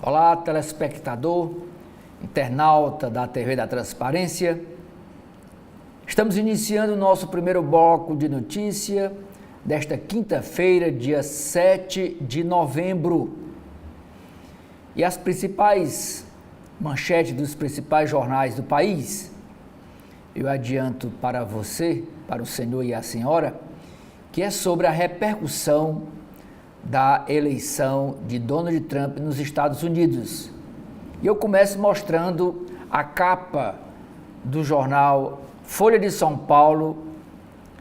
Olá, telespectador, internauta da TV da Transparência. Estamos iniciando o nosso primeiro bloco de notícia desta quinta-feira, dia 7 de novembro. E as principais manchetes dos principais jornais do país, eu adianto para você, para o senhor e a senhora, que é sobre a repercussão da eleição de Donald Trump nos Estados Unidos. E eu começo mostrando a capa do jornal Folha de São Paulo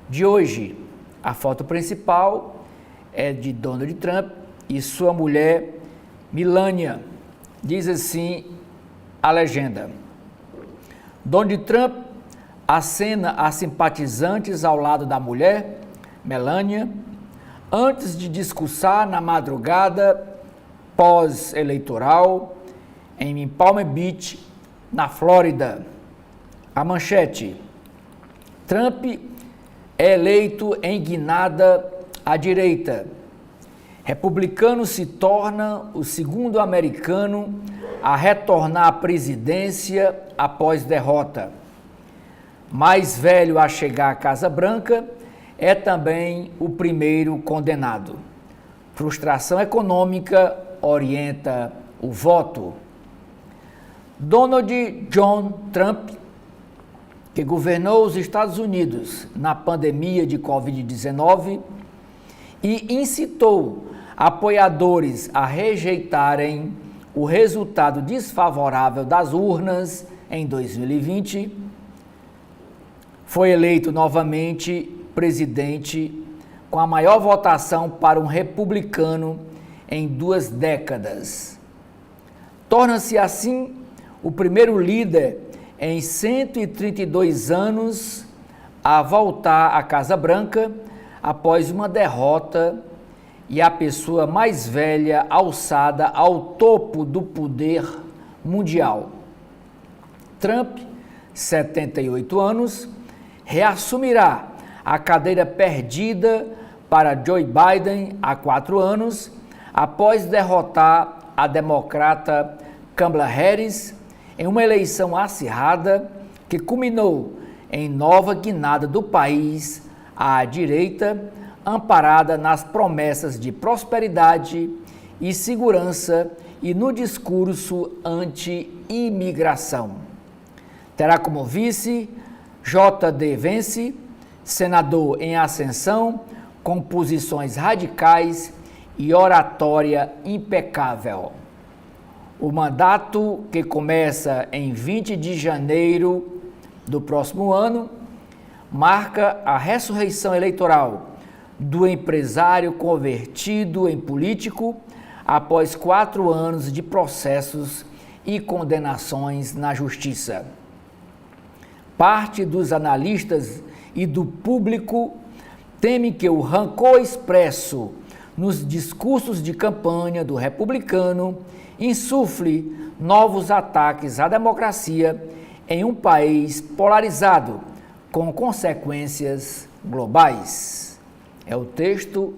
de hoje. A foto principal é de Donald Trump e sua mulher Melania. Diz assim a legenda: Donald Trump acena a simpatizantes ao lado da mulher, Melania, antes de discursar na madrugada pós-eleitoral em Palm Beach, na Flórida. A manchete: Trump é eleito em guinada à direita. Republicano se torna o segundo americano a retornar à presidência após derrota. Mais velho a chegar à Casa Branca, é também o primeiro condenado. Frustração econômica orienta o voto. Donald John Trump, que governou os Estados Unidos na pandemia de Covid-19 e incitou apoiadores a rejeitarem o resultado desfavorável das urnas em 2020, foi eleito novamente presidente com a maior votação para um republicano em 2 décadas. Torna-se assim o primeiro líder em 132 anos a voltar à Casa Branca após uma derrota e a pessoa mais velha alçada ao topo do poder mundial. Trump, 78 anos, reassumirá a cadeira perdida para Joe Biden há 4 anos, após derrotar a democrata Kamala Harris em uma eleição acirrada que culminou em nova guinada do país à direita, amparada nas promessas de prosperidade e segurança e no discurso anti-imigração. Terá como vice J.D. Vance, senador em ascensão, com posições radicais e oratória impecável. O mandato, que começa em 20 de janeiro do próximo ano, marca a ressurreição eleitoral do empresário convertido em político após 4 anos de processos e condenações na justiça. Parte dos analistas e do público teme que o rancor expresso nos discursos de campanha do republicano insufle novos ataques à democracia em um país polarizado, com consequências globais. É o texto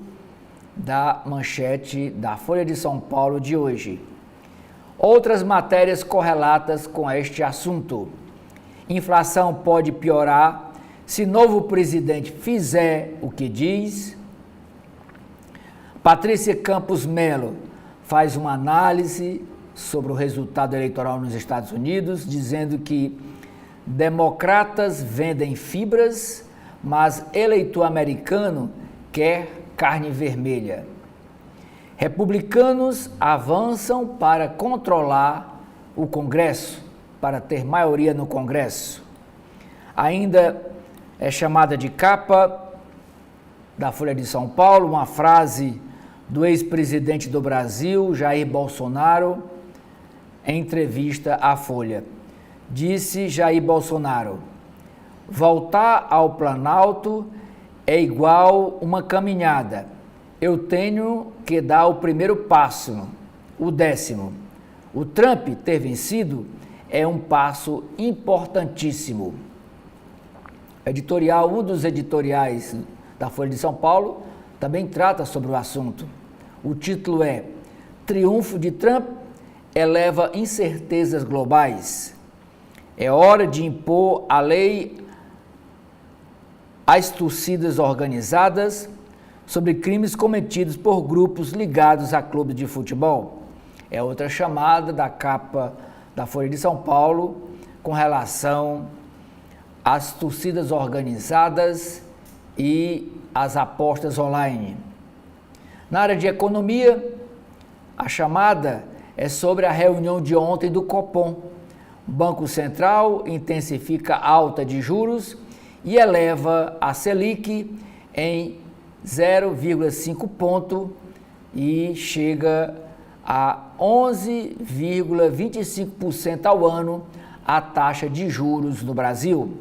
da manchete da Folha de São Paulo de hoje. Outras matérias correlatas com este assunto. Inflação pode piorar se novo presidente fizer o que diz. Patrícia Campos Melo faz uma análise sobre o resultado eleitoral nos Estados Unidos, dizendo que democratas vendem fibras, mas eleitor americano quer carne vermelha. Republicanos avançam para controlar o Congresso, para ter maioria no Congresso. Ainda é chamada de capa da Folha de São Paulo uma frase do ex-presidente do Brasil, Jair Bolsonaro, em entrevista à Folha. Disse Jair Bolsonaro: voltar ao Planalto é igual uma caminhada. Eu tenho que dar o primeiro passo, o 10º. O Trump ter vencido é um passo importantíssimo. Um dos editoriais da Folha de São Paulo também trata sobre o assunto. O título é: Triunfo de Trump eleva incertezas globais. É hora de impor a lei às torcidas organizadas sobre crimes cometidos por grupos ligados a clubes de futebol. É outra chamada da capa da Folha de São Paulo com relação às torcidas organizadas e às apostas online. Na área de economia, a chamada é sobre a reunião de ontem do Copom. O Banco Central intensifica a alta de juros e eleva a Selic em 0,5 ponto e chega a 11,25% ao ano a taxa de juros no Brasil.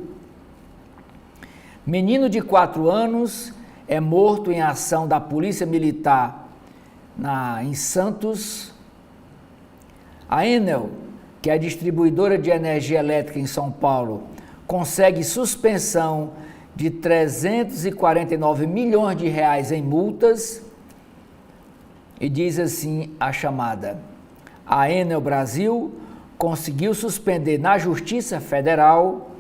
Menino de 4 anos é morto em ação da Polícia Militar em Santos. A Enel, que é a distribuidora de energia elétrica em São Paulo, consegue suspensão de 349 milhões de reais em multas e diz assim a chamada: a Enel Brasil conseguiu suspender na Justiça Federal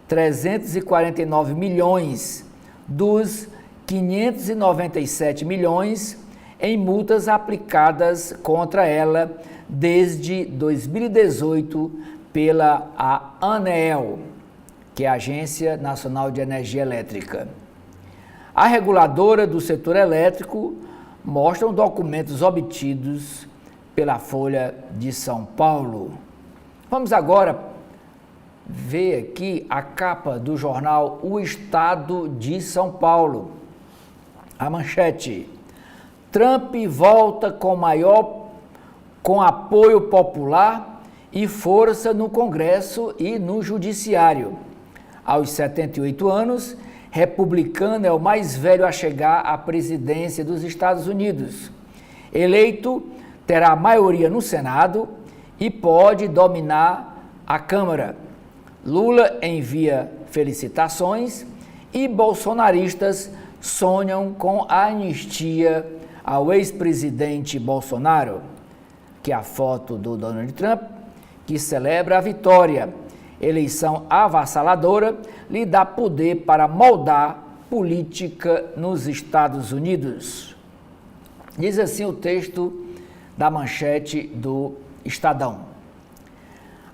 349 milhões dos 597 milhões em multas aplicadas contra ela desde 2018 pela ANEEL, que é a Agência Nacional de Energia Elétrica. A reguladora do setor elétrico mostra documentos obtidos pela Folha de São Paulo. Vamos agora ver aqui a capa do jornal O Estado de São Paulo. A manchete: Trump volta com apoio popular e força no Congresso e no Judiciário. Aos 78 anos, republicano é o mais velho a chegar à presidência dos Estados Unidos. Eleito, terá maioria no Senado e pode dominar a Câmara. Lula envia felicitações e bolsonaristas sonham com a anistia ao ex-presidente Bolsonaro, que é a foto do Donald Trump, que celebra a vitória. Eleição avassaladora lhe dá poder para moldar política nos Estados Unidos. Diz assim o texto da manchete do Estadão.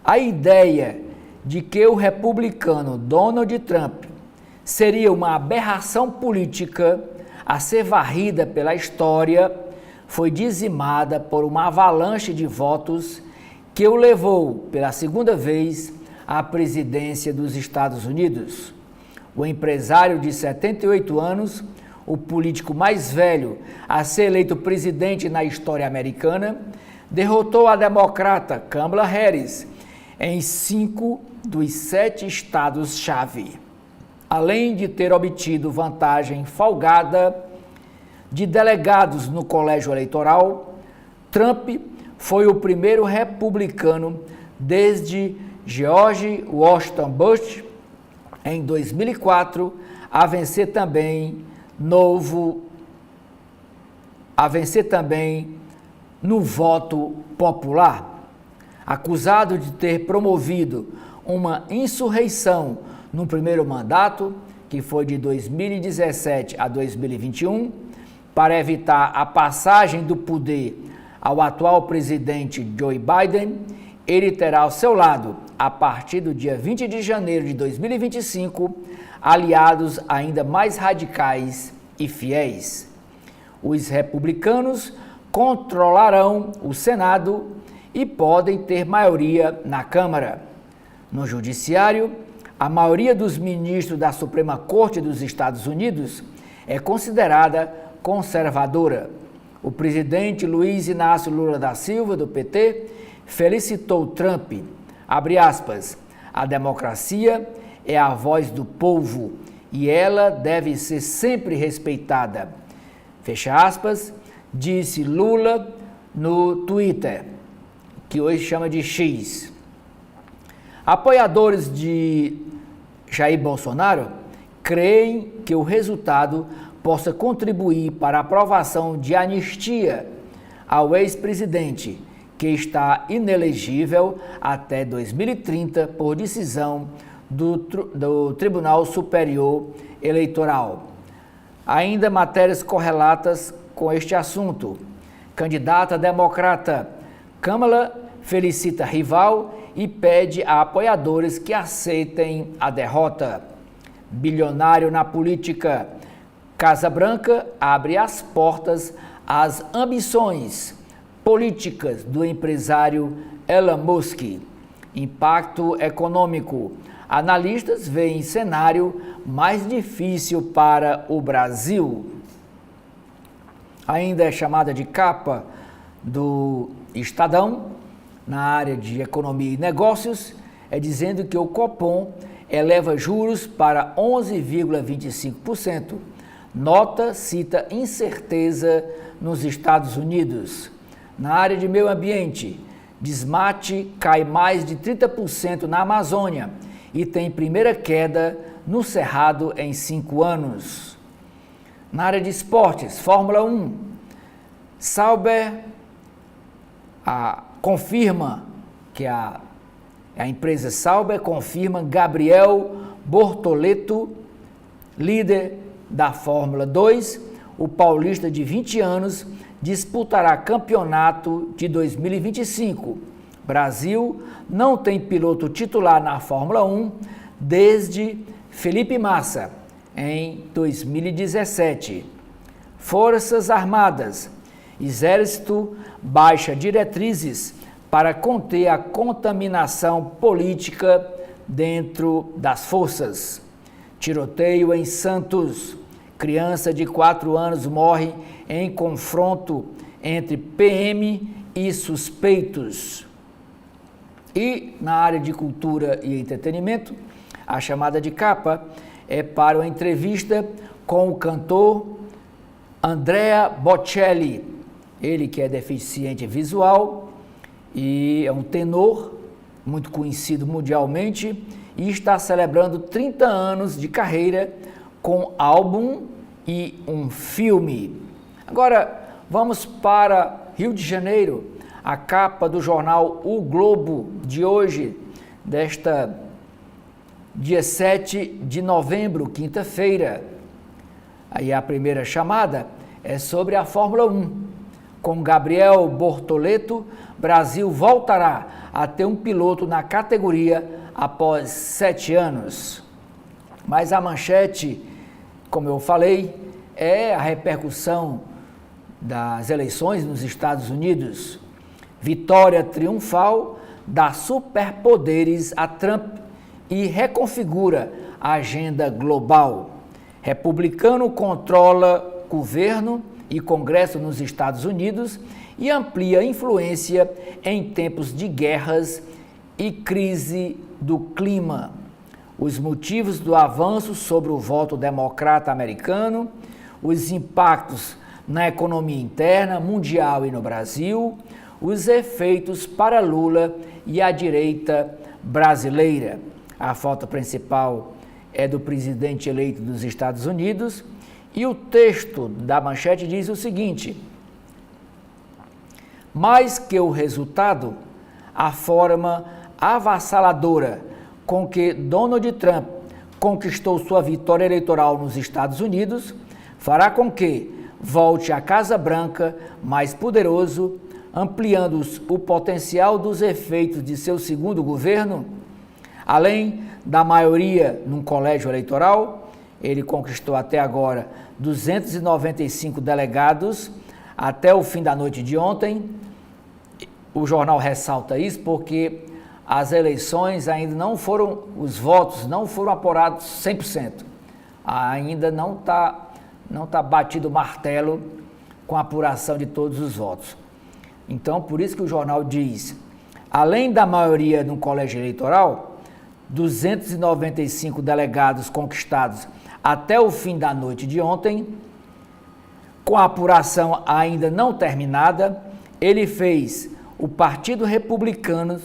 A ideia de que o republicano Donald Trump seria uma aberração política a ser varrida pela história foi dizimada por uma avalanche de votos que o levou pela segunda vez à presidência dos Estados Unidos. O empresário de 78 anos, o político mais velho a ser eleito presidente na história americana, derrotou a democrata Kamala Harris em 5 dos 7 estados-chave. Além de ter obtido vantagem folgada de delegados no colégio eleitoral, Trump foi o primeiro republicano desde George Washington Bush, em 2004, a vencer também no voto popular. Acusado de ter promovido uma insurreição no primeiro mandato, que foi de 2017 a 2021, para evitar a passagem do poder ao atual presidente Joe Biden, ele terá ao seu lado, a partir do dia 20 de janeiro de 2025, aliados ainda mais radicais e fiéis. Os republicanos controlarão o Senado e podem ter maioria na Câmara. No Judiciário, a maioria dos ministros da Suprema Corte dos Estados Unidos é considerada conservadora. O presidente Luiz Inácio Lula da Silva, do PT, felicitou Trump, abre aspas, a democracia é a voz do povo e ela deve ser sempre respeitada, fecha aspas, disse Lula no Twitter, que hoje chama de X. Apoiadores de Jair Bolsonaro creem que o resultado possa contribuir para a aprovação de anistia ao ex-presidente, que está inelegível até 2030 por decisão do Tribunal Superior Eleitoral. Ainda matérias correlatas com este assunto. Candidata democrata Kamala felicita rival e pede a apoiadores que aceitem a derrota. Bilionário na política. Casa Branca abre as portas às ambições políticas do empresário Elon Musk. Impacto econômico. Analistas veem cenário mais difícil para o Brasil. Ainda é chamada de capa do Estadão, na área de economia e negócios, é dizendo que o Copom eleva juros para 11,25%. Nota cita incerteza nos Estados Unidos. Na área de meio ambiente, desmate cai mais de 30% na Amazônia e tem primeira queda no Cerrado em 5 anos. Na área de esportes, Fórmula 1, Sauber confirma que a empresa Sauber confirma Gabriel Bortoleto, líder da Fórmula 2, o paulista de 20 anos, disputará campeonato de 2025. Brasil não tem piloto titular na Fórmula 1 desde Felipe Massa, em 2017. Forças Armadas. Exército baixa diretrizes para conter a contaminação política dentro das forças. Tiroteio em Santos. Criança de 4 anos morre em confronto entre PM e suspeitos. E na área de cultura e entretenimento, a chamada de capa é para uma entrevista com o cantor Andrea Bocelli, ele que é deficiente visual e é um tenor muito conhecido mundialmente e está celebrando 30 anos de carreira com álbum e um filme. Agora vamos para Rio de Janeiro, a capa do jornal O Globo de hoje, desta dia 7 de novembro, quinta-feira. Aí a primeira chamada é sobre a Fórmula 1. Com Gabriel Bortoleto, Brasil voltará a ter um piloto na categoria após 7 anos. Mas a manchete, como eu falei, é a repercussão das eleições nos Estados Unidos. Vitória triunfal dá superpoderes a Trump e reconfigura a agenda global. Republicano controla governo e Congresso nos Estados Unidos e amplia influência em tempos de guerras e crise do clima. Os motivos do avanço sobre o voto democrata americano, os impactos na economia interna, mundial e no Brasil, os efeitos para Lula e a direita brasileira. A foto principal é do presidente eleito dos Estados Unidos e o texto da manchete diz o seguinte: mais que o resultado, a forma avassaladora com que Donald Trump conquistou sua vitória eleitoral nos Estados Unidos fará com que volte à Casa Branca mais poderoso, ampliando o potencial dos efeitos de seu segundo governo. Além da maioria num colégio eleitoral, ele conquistou até agora 295 delegados até o fim da noite de ontem. O jornal ressalta isso porque as eleições ainda não foram, os votos não foram apurados 100%. Ainda não tá batido o martelo com a apuração de todos os votos. Então, por isso que o jornal diz, além da maioria no colégio eleitoral, 295 delegados conquistados até o fim da noite de ontem, com a apuração ainda não terminada, ele fez o Partido Republicano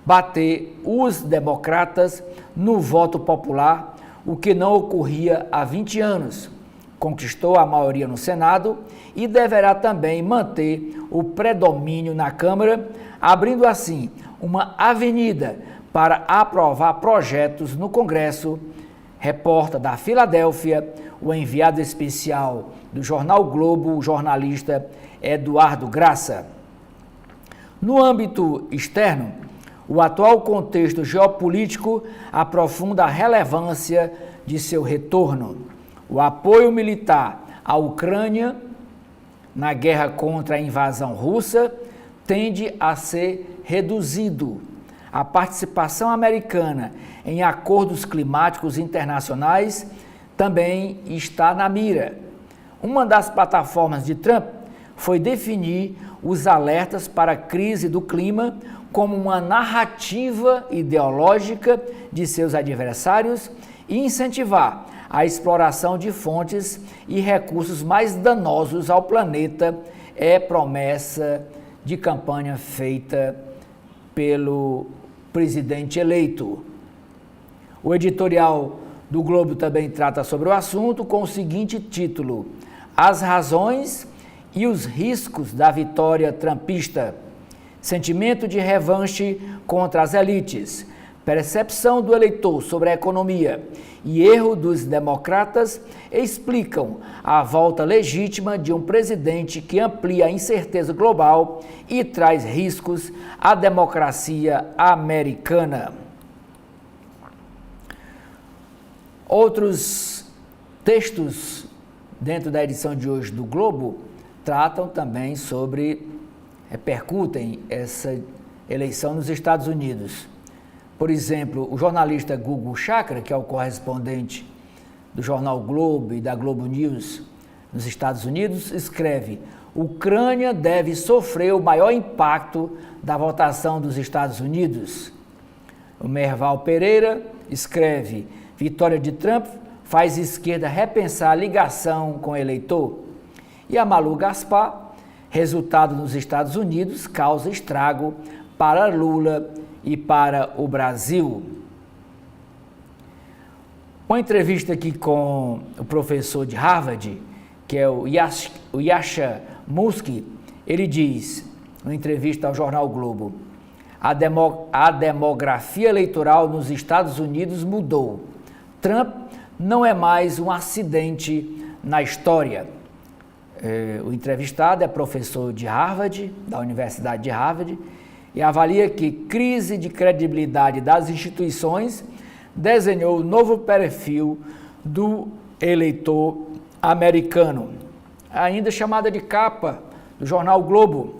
bater os democratas no voto popular, o que não ocorria há 20 anos. conquistou a maioria no Senado e deverá também manter o predomínio na Câmara, abrindo assim uma avenida para aprovar projetos no Congresso. Reporta da Filadélfia, o enviado especial do Jornal Globo, o jornalista Eduardo Graça. No âmbito externo, o atual contexto geopolítico aprofunda a relevância de seu retorno. O apoio militar à Ucrânia na guerra contra a invasão russa tende a ser reduzido. A participação americana em acordos climáticos internacionais também está na mira. Uma das plataformas de Trump foi definir os alertas para a crise do clima como uma narrativa ideológica de seus adversários e incentivar a exploração de fontes e recursos mais danosos ao planeta é promessa de campanha feita pelo presidente eleito. O editorial do Globo também trata sobre o assunto com o seguinte título: As razões e os riscos da vitória trumpista. Sentimento de revanche contra as elites, percepção do eleitor sobre a economia e erro dos democratas explicam a volta legítima de um presidente que amplia a incerteza global e traz riscos à democracia americana. Outros textos dentro da edição de hoje do Globo tratam também repercutem essa eleição nos Estados Unidos. Por exemplo, o jornalista Gugu Chakra, que é o correspondente do jornal Globo e da Globo News nos Estados Unidos, escreve: Ucrânia deve sofrer o maior impacto da votação dos Estados Unidos. O Merval Pereira escreve: vitória de Trump faz esquerda repensar a ligação com o eleitor. E a Malu Gaspar: resultado nos Estados Unidos causa estrago para Lula e para o Brasil. Uma entrevista aqui com o professor de Harvard, que é o Yasha Musky, ele diz, numa entrevista ao jornal Globo: a demografia eleitoral nos Estados Unidos mudou. Trump não é mais um acidente na história. O entrevistado é professor de Harvard, da Universidade de Harvard, e avalia que crise de credibilidade das instituições desenhou o novo perfil do eleitor americano. Ainda chamada de capa do jornal Globo: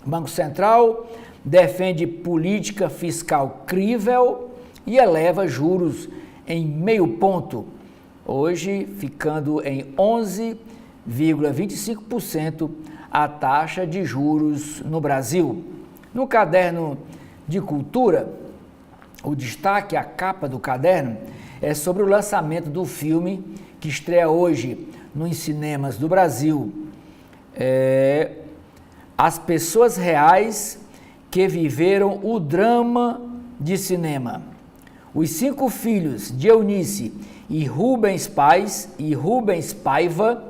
Banco Central defende política fiscal crível e eleva juros em 0,5 ponto, hoje ficando em 11,25% a taxa de juros no Brasil. No caderno de cultura, o destaque, a capa do caderno, é sobre o lançamento do filme que estreia hoje nos cinemas do Brasil. As pessoas reais que viveram o drama de cinema. Os 5 filhos de Eunice e Rubens Paiva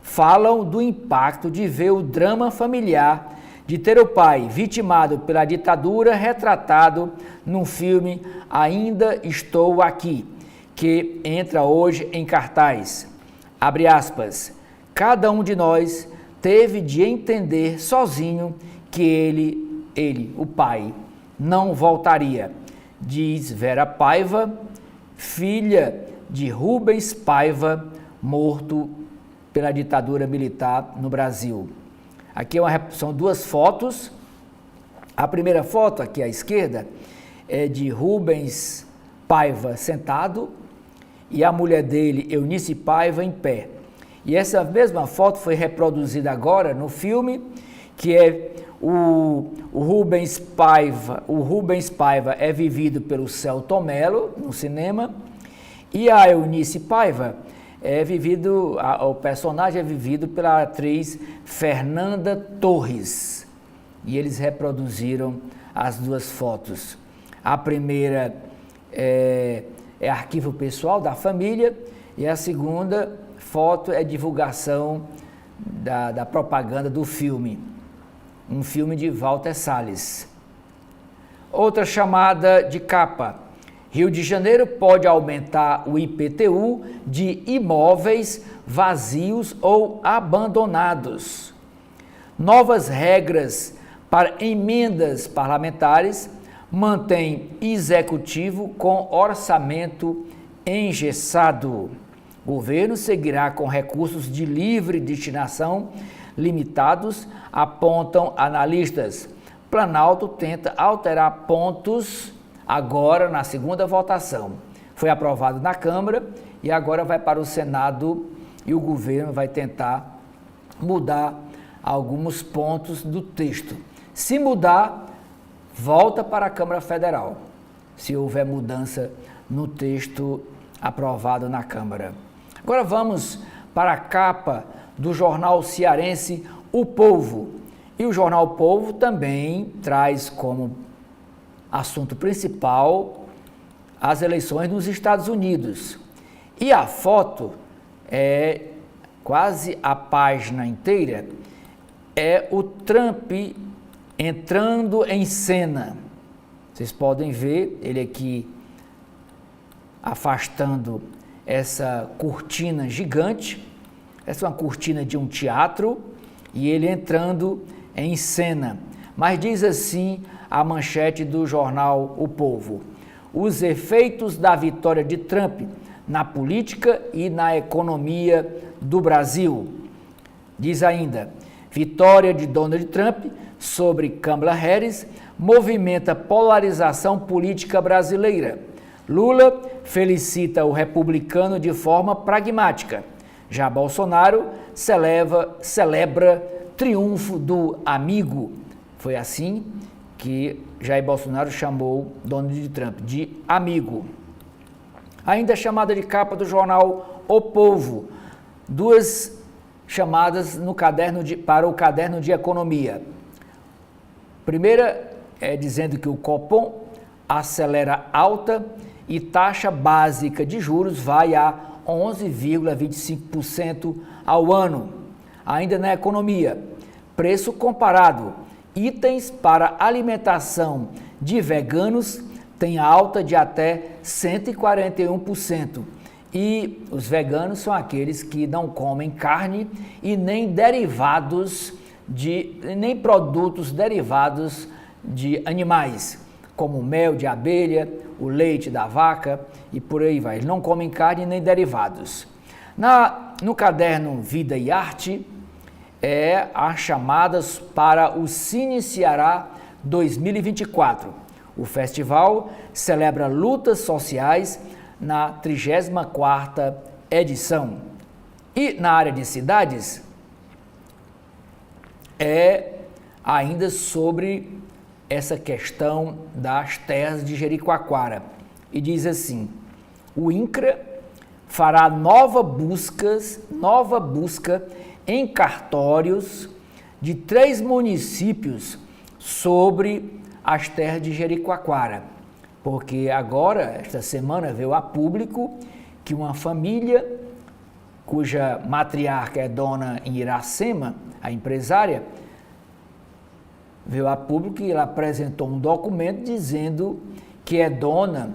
falam do impacto de ver o drama familiar de ter o pai vitimado pela ditadura retratado num filme Ainda Estou Aqui, que entra hoje em cartaz. Abre aspas: cada um de nós teve de entender sozinho que ele, o pai, não voltaria, diz Vera Paiva, filha de Rubens Paiva, morto pela ditadura militar no Brasil. Aqui são 2 fotos. A primeira foto, aqui à esquerda, é de Rubens Paiva sentado e a mulher dele, Eunice Paiva, em pé. E essa mesma foto foi reproduzida agora no filme, que é o Rubens Paiva. O Rubens Paiva é vivido pelo Selton Mello no cinema e a Eunice Paiva o personagem é vivido pela atriz Fernanda Torres. E eles reproduziram as 2 fotos. A primeira é arquivo pessoal da família e a segunda foto é divulgação da propaganda do filme, um filme de Walter Salles. Outra chamada de capa: Rio de Janeiro pode aumentar o IPTU de imóveis vazios ou abandonados. Novas regras para emendas parlamentares mantêm executivo com orçamento engessado. Governo seguirá com recursos de livre destinação limitados, apontam analistas. Planalto tenta alterar pontos agora na segunda votação. Foi aprovado na Câmara e agora vai para o Senado e o governo vai tentar mudar alguns pontos do texto. Se mudar, volta para a Câmara Federal, se houver mudança no texto aprovado na Câmara. Agora vamos para a capa do jornal cearense O Povo. E o jornal O Povo também traz como assunto principal as eleições nos Estados Unidos. E a foto é quase a página inteira, é o Trump entrando em cena. Vocês podem ver ele aqui afastando essa cortina gigante. Essa é uma cortina de um teatro e ele entrando em cena. Mas diz assim a manchete do jornal O Povo: os efeitos da vitória de Trump na política e na economia do Brasil. Diz ainda: vitória de Donald Trump sobre Kamala Harris movimenta polarização política brasileira. Lula felicita o republicano de forma pragmática. Já Bolsonaro celebra triunfo do amigo. Foi assim que Jair Bolsonaro chamou Donald Trump de amigo. Ainda chamada de capa do jornal O Povo, duas chamadas no para o caderno de economia. Primeira é dizendo que o Copom acelera alta e taxa básica de juros vai a 11,25% ao ano. Ainda na economia, preço comparado, itens para alimentação de veganos tem alta de até 141%. E os veganos são aqueles que não comem carne e nem nem produtos derivados de animais, como mel de abelha, o leite da vaca e por aí vai. Eles não comem carne nem derivados. No caderno Vida e Arte, as chamadas para o Cine Ceará 2024. O festival celebra lutas sociais na 34ª edição. E na área de cidades, ainda sobre essa questão das terras de Jericoacoara. E diz assim: o INCRA fará nova busca em cartórios de 3 municípios sobre as terras de Jericoacoara. Porque agora, esta semana, veio a público que uma família cuja matriarca é dona em Iracema, a empresária, veio a público e ela apresentou um documento dizendo que é dona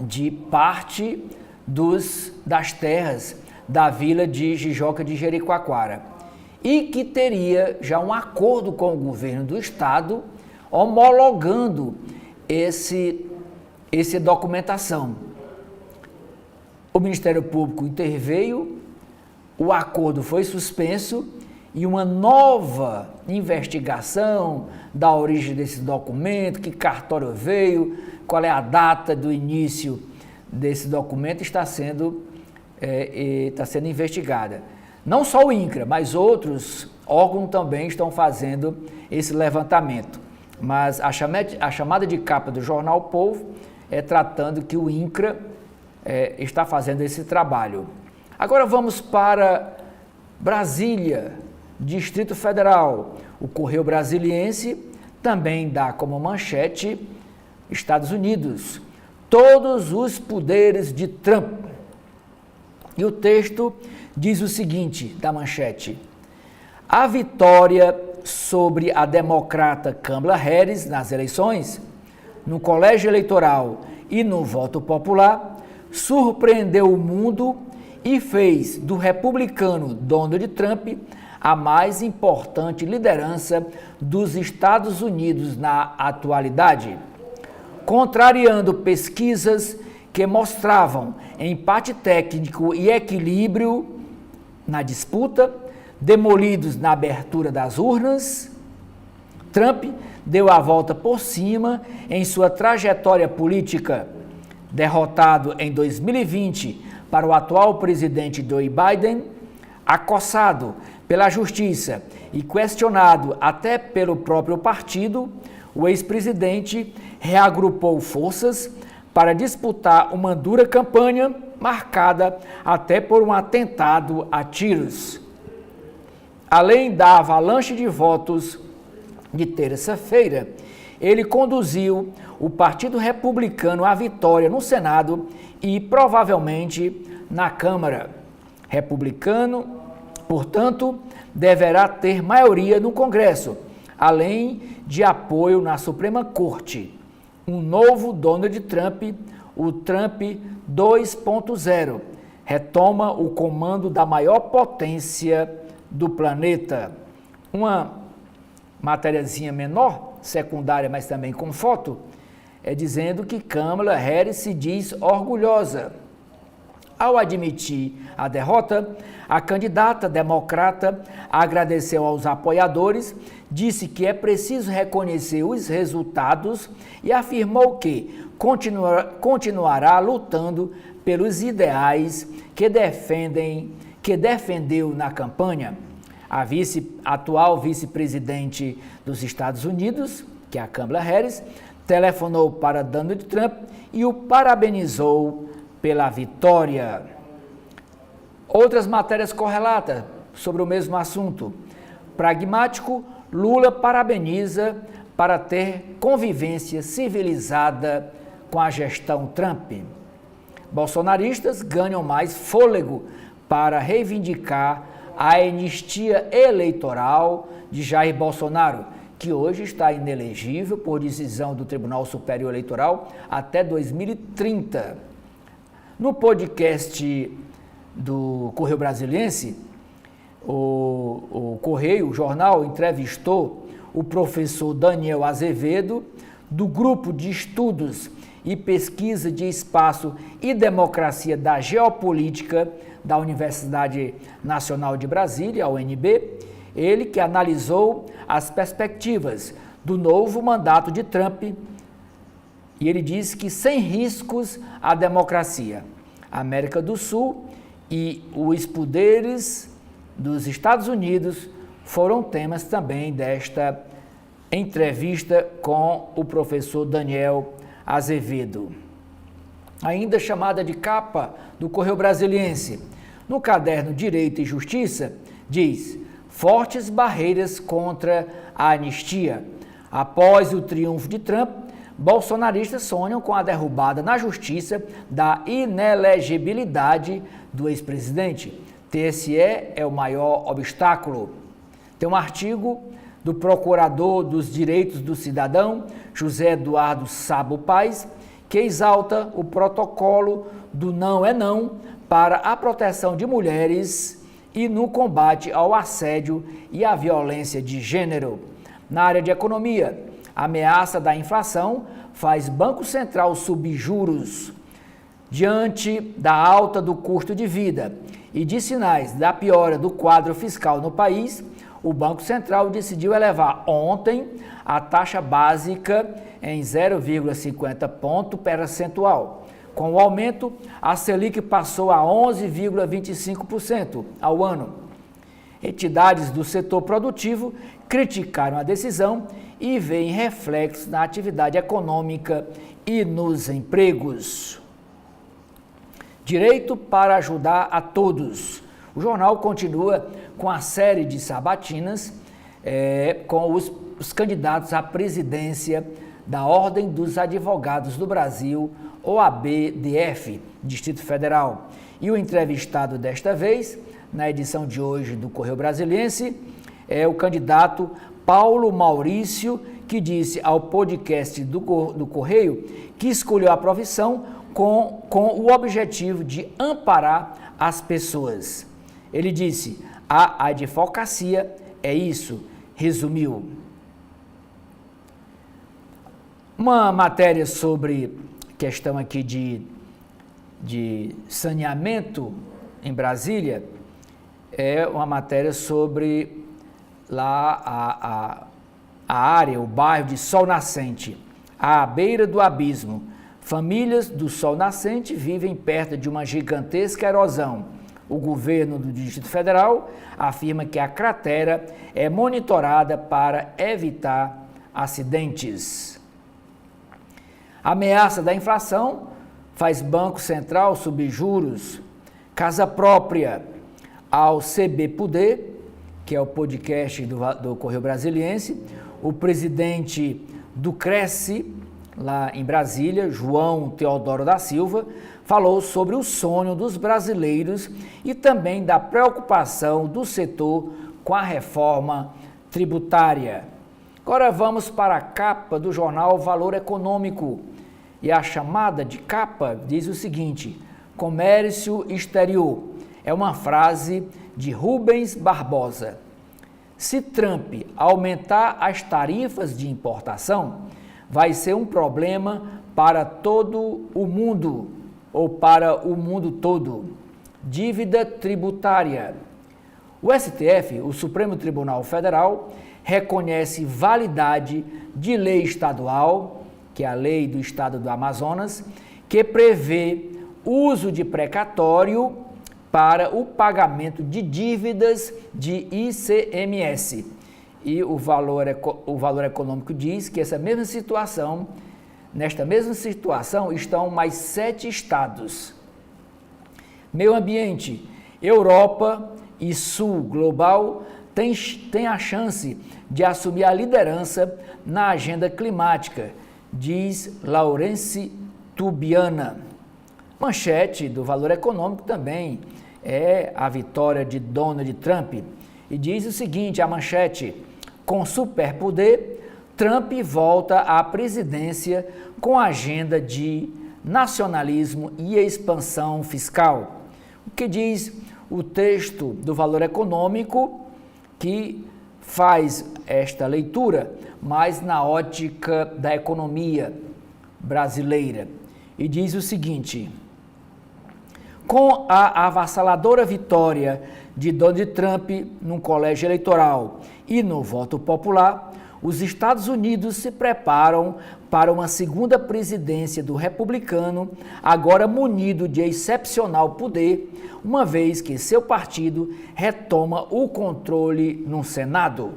de parte das terras da vila de Jijoca de Jericoacoara e que teria já um acordo com o governo do estado homologando essa documentação. O Ministério Público interveio, o acordo foi suspenso e uma nova investigação da origem desse documento, que cartório veio, qual é a data do início desse documento, está sendo investigada. Não só o INCRA, mas outros órgãos também estão fazendo esse levantamento. Mas a chamada de capa do jornal O Povo é tratando que o INCRA está fazendo esse trabalho. Agora vamos para Brasília, Distrito Federal. O Correio Brasiliense também dá como manchete Estados Unidos: todos os poderes de Trump. E o texto diz o seguinte, da manchete: a vitória sobre a democrata Kamala Harris nas eleições, no colégio eleitoral e no voto popular, surpreendeu o mundo e fez do republicano Donald Trump a mais importante liderança dos Estados Unidos na atualidade. Contrariando pesquisas que mostravam empate técnico e equilíbrio na disputa, demolidos na abertura das urnas, Trump deu a volta por cima em sua trajetória política. Derrotado em 2020 para o atual presidente Joe Biden, acossado pela justiça e questionado até pelo próprio partido, o ex-presidente reagrupou forças para disputar uma dura campanha marcada até por um atentado a tiros. Além da avalanche de votos de terça-feira, ele conduziu o Partido Republicano à vitória no Senado e provavelmente na Câmara. Republicano, portanto, deverá ter maioria no Congresso, além de apoio na Suprema Corte. Um novo Donald Trump, o Trump 2.0, retoma o comando da maior potência do planeta. Uma matériazinha menor, secundária, mas também com foto, é dizendo que Kamala Harris se diz orgulhosa. Ao admitir a derrota, a candidata democrata agradeceu aos apoiadores, disse que é preciso reconhecer os resultados e afirmou que continuará lutando pelos ideais que defendeu na campanha. A atual vice-presidente dos Estados Unidos, que é a Kamala Harris, telefonou para Donald Trump e o parabenizou pela vitória. Outras matérias correlatas sobre o mesmo assunto. Pragmático, Lula parabeniza para ter convivência civilizada com a gestão Trump. Bolsonaristas ganham mais fôlego para reivindicar a anistia eleitoral de Jair Bolsonaro, que hoje está inelegível por decisão do Tribunal Superior Eleitoral até 2030. No podcast do Correio Brasiliense, o Correio, o jornal, entrevistou o professor Daniel Azevedo, do Grupo de Estudos e Pesquisa de Espaço e Democracia da Geopolítica da Universidade Nacional de Brasília, a UNB, ele que analisou as perspectivas do novo mandato de Trump. E ele diz que sem riscos à democracia. A América do Sul e os poderes dos Estados Unidos foram temas também desta entrevista com o professor Daniel Azevedo. Ainda chamada de capa do Correio Brasiliense, no caderno Direito e Justiça, diz: fortes barreiras contra a anistia. Após o triunfo de Trump, bolsonaristas sonham com a derrubada na justiça da inelegibilidade do ex-presidente. TSE é o maior obstáculo. Tem um artigo do procurador dos direitos do cidadão, José Eduardo Sabo Paes, que exalta o protocolo do não é não para a proteção de mulheres e no combate ao assédio e à violência de gênero. Na área de economia, a ameaça da inflação faz Banco Central subir juros. Diante da alta do custo de vida e de sinais da piora do quadro fiscal no país, o Banco Central decidiu elevar ontem a taxa básica em 0,50 ponto percentual. Com o aumento, a Selic passou a 11,25% ao ano. Entidades do setor produtivo criticaram a decisão e veem reflexos na atividade econômica e nos empregos. Direito para ajudar a todos. O jornal continua com a série de sabatinas com os candidatos à presidência da Ordem dos Advogados do Brasil, OAB-DF, Distrito Federal. E o entrevistado desta vez, na edição de hoje do Correio Brasiliense, é o candidato Paulo Maurício, que disse ao podcast do Correio que escolheu a profissão com o objetivo de amparar as pessoas. Ele disse: a advocacia é isso, resumiu. Uma matéria sobre questão aqui de saneamento em Brasília, é uma matéria sobre lá a área, o bairro de Sol Nascente, à beira do abismo. Famílias do Sol Nascente vivem perto de uma gigantesca erosão. O governo do Distrito Federal afirma que a cratera é monitorada para evitar acidentes. A ameaça da inflação faz Banco Central subir juros. Casa própria ao CB Poder, que é o podcast do Correio Brasiliense, o presidente do Cresce, lá em Brasília, João Teodoro da Silva, falou sobre o sonho dos brasileiros e também da preocupação do setor com a reforma tributária. Agora vamos para a capa do jornal Valor Econômico. E a chamada de capa diz o seguinte: comércio exterior. É uma frase de Rubens Barbosa. Se Trump aumentar as tarifas de importação, vai ser um problema para todo o mundo, ou para o mundo todo. Dívida tributária. O STF, o Supremo Tribunal Federal, reconhece validade de lei estadual, que é a lei do estado do Amazonas, que prevê uso de precatório para o pagamento de dívidas de ICMS. E o valor econômico diz que nesta mesma situação estão mais 7 estados. Meio ambiente, Europa e Sul global têm a chance de assumir a liderança na agenda climática, diz Laurence Tubiana. Manchete do Valor Econômico também é a vitória de Donald Trump. E diz o seguinte, a manchete: com superpoder, Trump volta à presidência com agenda de nacionalismo e expansão fiscal. O que diz o texto do Valor Econômico, que faz esta leitura, mas na ótica da economia brasileira. E diz o seguinte: com a avassaladora vitória de Donald Trump no colégio eleitoral e no voto popular, os Estados Unidos se preparam para uma segunda presidência do republicano, agora munido de excepcional poder, uma vez que seu partido retoma o controle no Senado.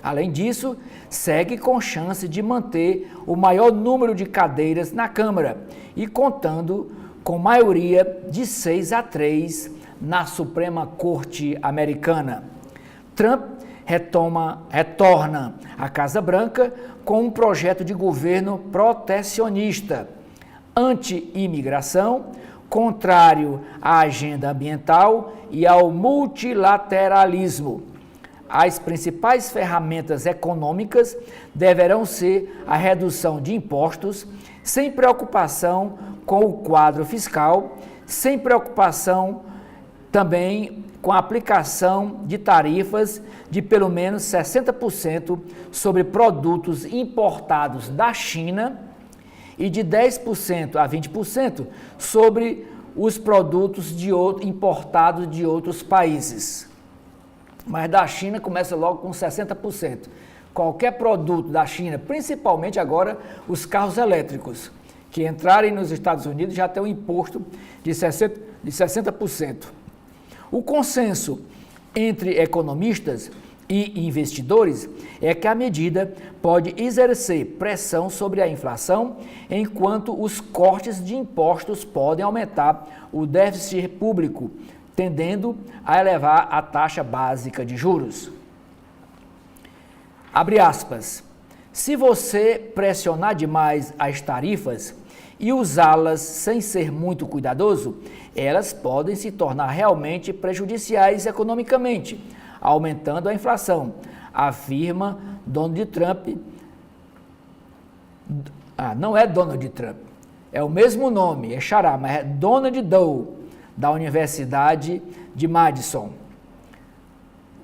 Além disso, segue com chance de manter o maior número de cadeiras na Câmara e contando com maioria de 6-3 na Suprema Corte Americana. Trump retorna à Casa Branca com um projeto de governo protecionista, anti-imigração, contrário à agenda ambiental e ao multilateralismo. As principais ferramentas econômicas deverão ser a redução de impostos, sem preocupação com o quadro fiscal, sem preocupação também com a aplicação de tarifas de pelo menos 60% sobre produtos importados da China e de 10% a 20% sobre os produtos importados de outros países. Mas da China começa logo com 60%. Qualquer produto da China, principalmente agora os carros elétricos, que entrarem nos Estados Unidos já tem um imposto de 60%. O consenso entre economistas e investidores é que a medida pode exercer pressão sobre a inflação, enquanto os cortes de impostos podem aumentar o déficit público, tendendo a elevar a taxa básica de juros. Abre aspas. Se você pressionar demais as tarifas e usá-las sem ser muito cuidadoso, elas podem se tornar realmente prejudiciais economicamente, aumentando a inflação, afirma Donald Trump. Não é Donald Trump, é o mesmo nome, é xará, mas é Donald Dow, da Universidade de Madison.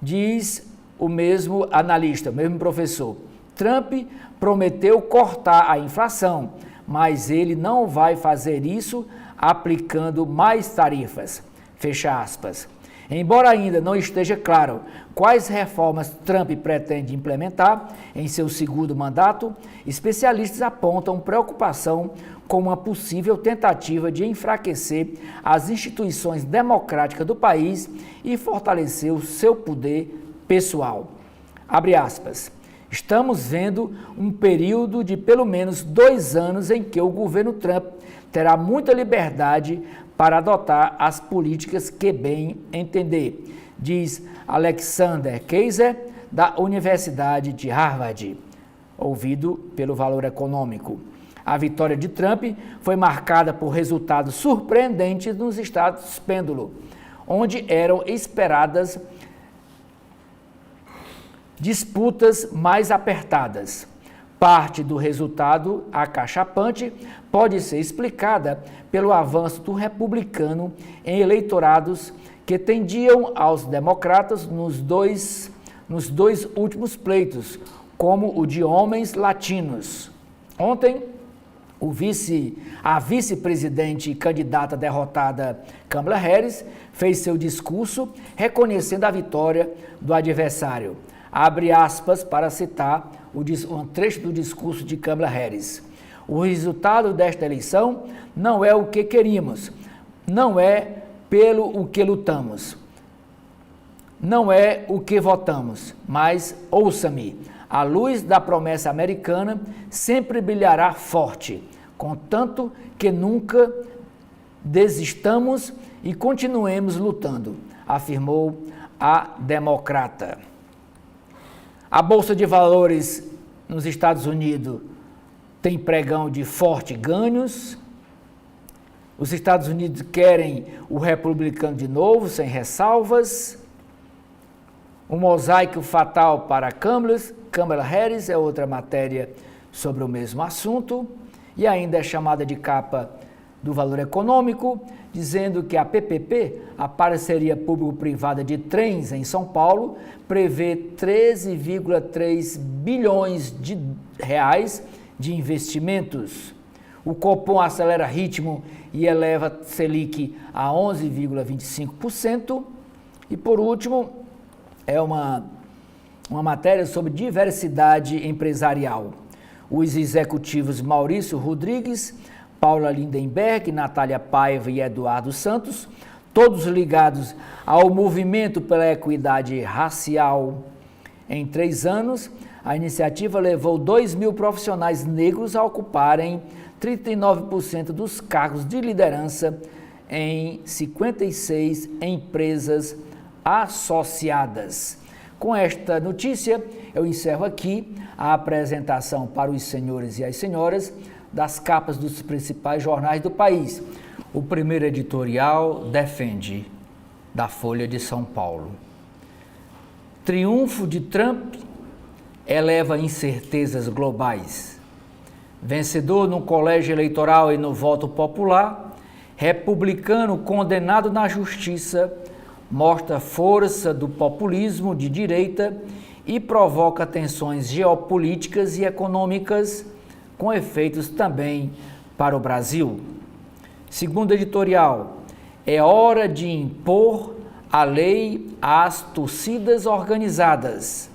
Diz o mesmo analista, o mesmo professor, Trump prometeu cortar a inflação, mas ele não vai fazer isso aplicando mais tarifas, fecha aspas. Embora ainda não esteja claro quais reformas Trump pretende implementar em seu segundo mandato, especialistas apontam preocupação com uma possível tentativa de enfraquecer as instituições democráticas do país e fortalecer o seu poder pessoal. Abre aspas. Estamos vendo um período de pelo menos 2 anos em que o governo Trump terá muita liberdade para adotar as políticas que bem entender, diz Alexander Kaiser, da Universidade de Harvard, ouvido pelo Valor Econômico. A vitória de Trump foi marcada por resultados surpreendentes nos estados pêndulo, onde eram esperadas disputas mais apertadas. Parte do resultado acachapante pode ser explicada pelo avanço do republicano em eleitorados que tendiam aos democratas nos dois últimos pleitos, como o de homens latinos. Ontem, a vice-presidente e candidata derrotada Kamala Harris fez seu discurso reconhecendo a vitória do adversário. Abre aspas para citar um trecho do discurso de Kamala Harris. O resultado desta eleição não é o que queríamos, não é pelo o que lutamos, não é o que votamos, mas ouça-me, a luz da promessa americana sempre brilhará forte, contanto que nunca desistamos e continuemos lutando, afirmou a democrata. A Bolsa de Valores nos Estados Unidos tem pregão de fortes ganhos. Os Estados Unidos querem o republicano de novo, sem ressalvas. Um mosaico fatal para Kamala Harris é outra matéria sobre o mesmo assunto. E ainda é chamada de capa do Valor Econômico, dizendo que a PPP, a Parceria Público-Privada de Trens em São Paulo, prevê 13,3 bilhões de reais de investimentos. O Copom acelera ritmo e eleva Selic a 11,25%. E, por último, é uma matéria sobre diversidade empresarial. Os executivos Maurício Rodrigues, Paula Lindenberg, Natália Paiva e Eduardo Santos, todos ligados ao movimento pela equidade racial. Em 3 anos, a iniciativa levou 2.000 profissionais negros a ocuparem 39% dos cargos de liderança em 56 empresas associadas. Com esta notícia, eu encerro aqui a apresentação para os senhores e as senhoras das capas dos principais jornais do país. O primeiro editorial defende, da Folha de São Paulo. Triunfo de Trump eleva incertezas globais. Vencedor no colégio eleitoral e no voto popular, republicano condenado na justiça, mostra força do populismo de direita e provoca tensões geopolíticas e econômicas, com efeitos também para o Brasil. Segundo editorial, é hora de impor a lei às torcidas organizadas,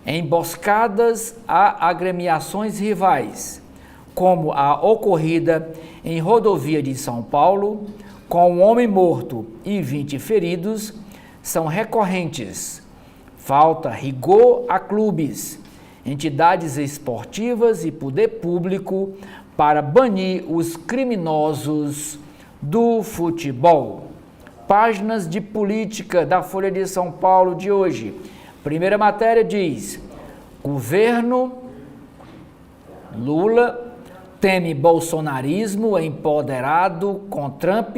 emboscadas a agremiações rivais, como a ocorrida em rodovia de São Paulo, com um homem morto e 20 feridos, são recorrentes. Falta rigor a clubes, entidades esportivas e poder público para banir os criminosos do futebol. Páginas de política da Folha de São Paulo de hoje. Primeira matéria diz: governo Lula teme bolsonarismo empoderado com Trump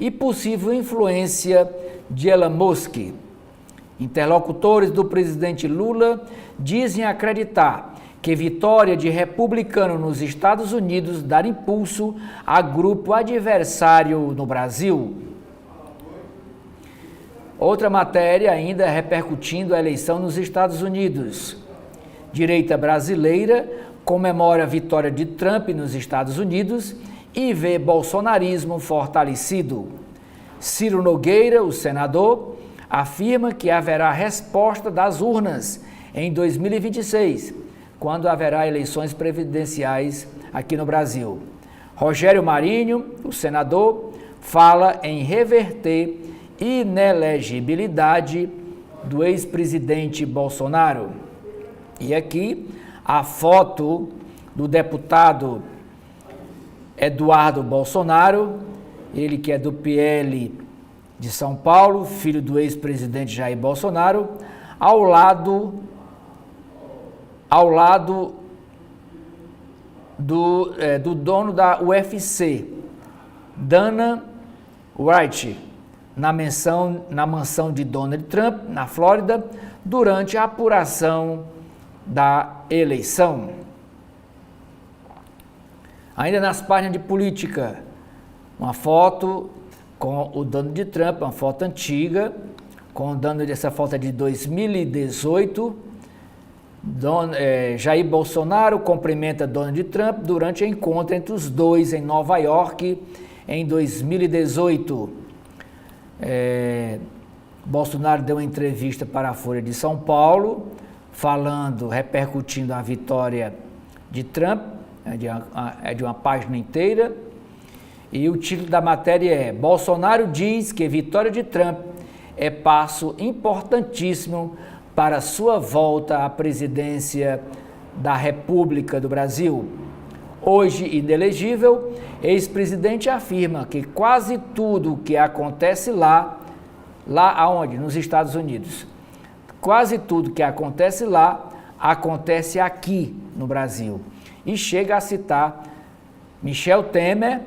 e possível influência de Elon Musk. Interlocutores do presidente Lula dizem acreditar que vitória de republicano nos Estados Unidos dará impulso a grupo adversário no Brasil. Outra matéria ainda repercutindo a eleição nos Estados Unidos. Direita brasileira comemora a vitória de Trump nos Estados Unidos e vê bolsonarismo fortalecido. Ciro Nogueira, o senador, afirma que haverá resposta das urnas em 2026, quando haverá eleições presidenciais aqui no Brasil. Rogério Marinho, o senador, fala em reverter inelegibilidade do ex-presidente Bolsonaro. E aqui a foto do deputado Eduardo Bolsonaro, ele que é do PL de São Paulo, filho do ex-presidente Jair Bolsonaro, ao lado do dono da UFC, Dana White, na mansão de Donald Trump, na Flórida, durante a apuração da eleição. Ainda nas páginas de política, uma foto com o Donald Trump, uma foto antiga, com o Donald, essa foto é de 2018. Jair Bolsonaro cumprimenta Donald Trump durante o encontro entre os dois em Nova York em 2018. Bolsonaro deu uma entrevista para a Folha de São Paulo, repercutindo a vitória de Trump, é de uma página inteira, e o título da matéria é: Bolsonaro diz que a vitória de Trump é passo importantíssimo para sua volta à presidência da República do Brasil. Hoje inelegível, ex-presidente afirma que quase tudo o que acontece lá aonde? Nos Estados Unidos. Quase tudo que acontece lá, acontece aqui no Brasil. E chega a citar Michel Temer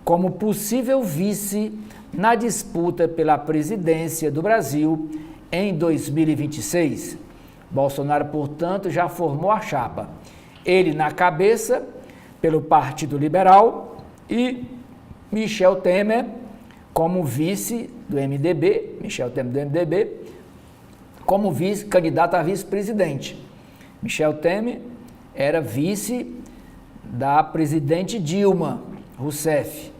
como possível vice na disputa pela presidência do Brasil em 2026. Bolsonaro, portanto, já formou a chapa. Ele na cabeça, pelo Partido Liberal, e Michel Temer como vice do MDB, como candidato a vice-presidente. Michel Temer era vice da presidente Dilma Rousseff.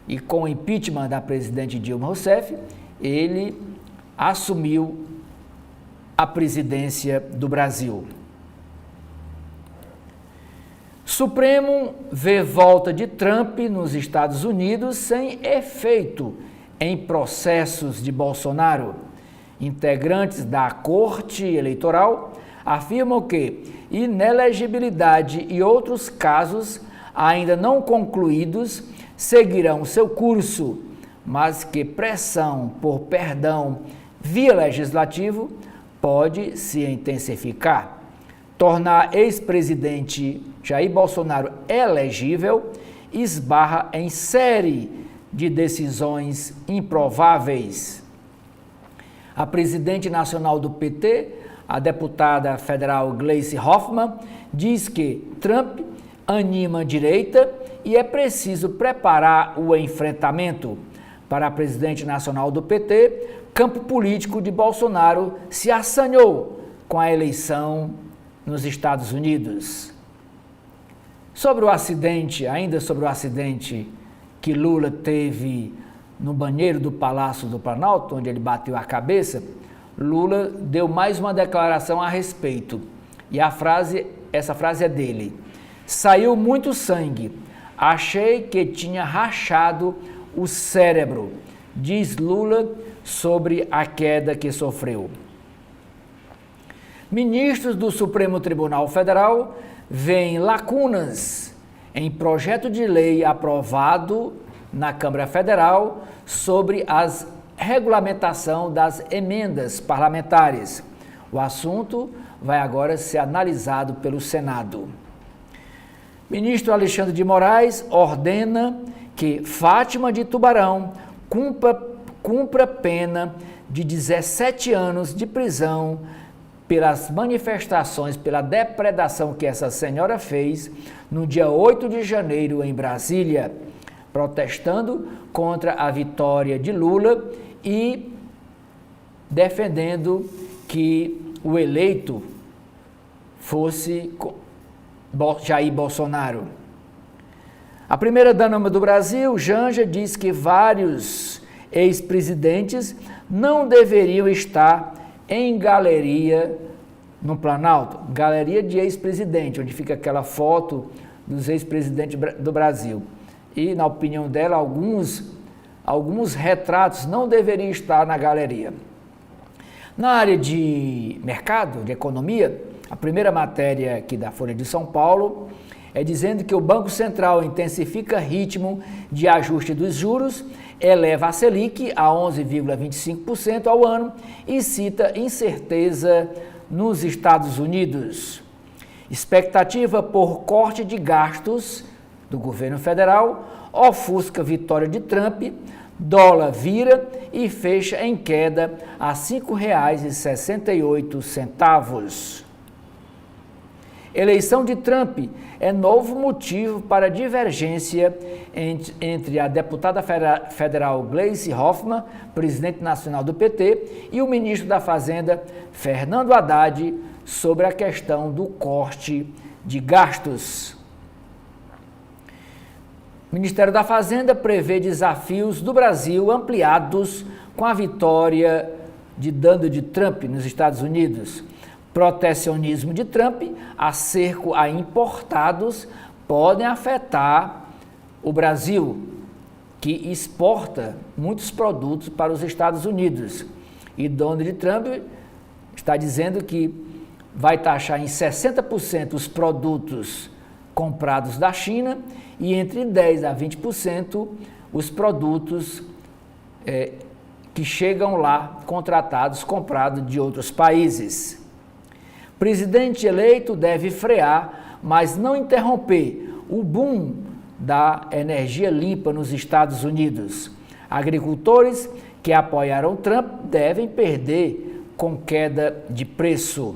E com o impeachment da presidente Dilma Rousseff, ele assumiu a presidência do Brasil. Supremo vê volta de Trump nos Estados Unidos sem efeito em processos de Bolsonaro. Integrantes da Corte Eleitoral afirmam que inelegibilidade e outros casos ainda não concluídos seguirão seu curso, mas que pressão por perdão via legislativo pode se intensificar. Tornar ex-presidente Jair Bolsonaro elegível esbarra em série de decisões improváveis. A presidente nacional do PT, a deputada federal Gleisi Hoffmann, diz que Trump anima a direita e é preciso preparar o enfrentamento. Para a presidente nacional do PT, campo político de Bolsonaro se assanhou com a eleição nos Estados Unidos. Ainda sobre o acidente que Lula teve no banheiro do Palácio do Planalto, onde ele bateu a cabeça, Lula deu mais uma declaração a respeito. E essa frase é dele: saiu muito sangue, achei que tinha rachado o cérebro, diz Lula sobre a queda que sofreu. Ministros do Supremo Tribunal Federal veem lacunas em projeto de lei aprovado na Câmara Federal sobre a regulamentação das emendas parlamentares. O assunto vai agora ser analisado pelo Senado. Ministro Alexandre de Moraes ordena que Fátima de Tubarão cumpra pena de 17 anos de prisão pelas manifestações, pela depredação que essa senhora fez no dia 8 de janeiro em Brasília, protestando contra a vitória de Lula e defendendo que o eleito fosse Jair Bolsonaro. A primeira-dama do Brasil, Janja, diz que vários ex-presidentes não deveriam estar em galeria no Planalto, galeria de ex-presidente, onde fica aquela foto dos ex-presidentes do Brasil. E, na opinião dela, alguns retratos não deveriam estar na galeria. Na área de mercado, de economia, a primeira matéria aqui da Folha de São Paulo é dizendo que o Banco Central intensifica ritmo de ajuste dos juros, eleva a Selic a 11,25% ao ano e cita incerteza nos Estados Unidos. Expectativa por corte de gastos do governo federal ofusca vitória de Trump, dólar vira e fecha em queda a R$ 5,68. Eleição de Trump é novo motivo para divergência entre a deputada federal Gleisi Hoffmann, presidente nacional do PT, e o ministro da Fazenda, Fernando Haddad, sobre a questão do corte de gastos. O Ministério da Fazenda prevê desafios do Brasil ampliados com a vitória de Donald Trump nos Estados Unidos. Protecionismo de Trump, acerco a importados, podem afetar o Brasil, que exporta muitos produtos para os Estados Unidos. E Donald Trump está dizendo que vai taxar em 60% os produtos comprados da China e entre 10% a 20% os produtos que chegam lá contratados, comprados de outros países. Presidente eleito deve frear, mas não interromper o boom da energia limpa nos Estados Unidos. Agricultores que apoiaram Trump devem perder com queda de preço.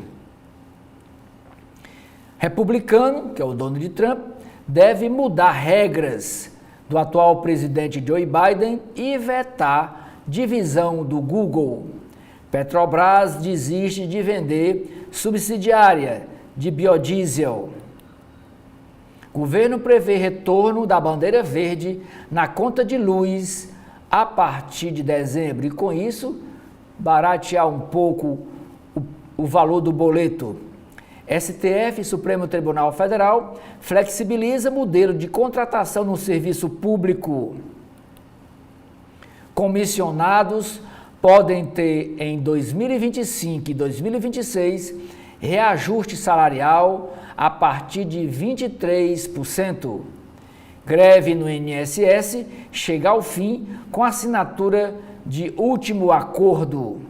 Republicano, que é o dono de Trump, deve mudar regras do atual presidente Joe Biden e vetar divisão do Google. Petrobras desiste de vender subsidiária de biodiesel. Governo prevê retorno da bandeira verde na conta de luz a partir de dezembro e, com isso, baratear um pouco o valor do boleto. STF, Supremo Tribunal Federal, flexibiliza modelo de contratação no serviço público. Comissionados podem ter em 2025 e 2026 reajuste salarial a partir de 23%. Greve no INSS chega ao fim com assinatura de último acordo.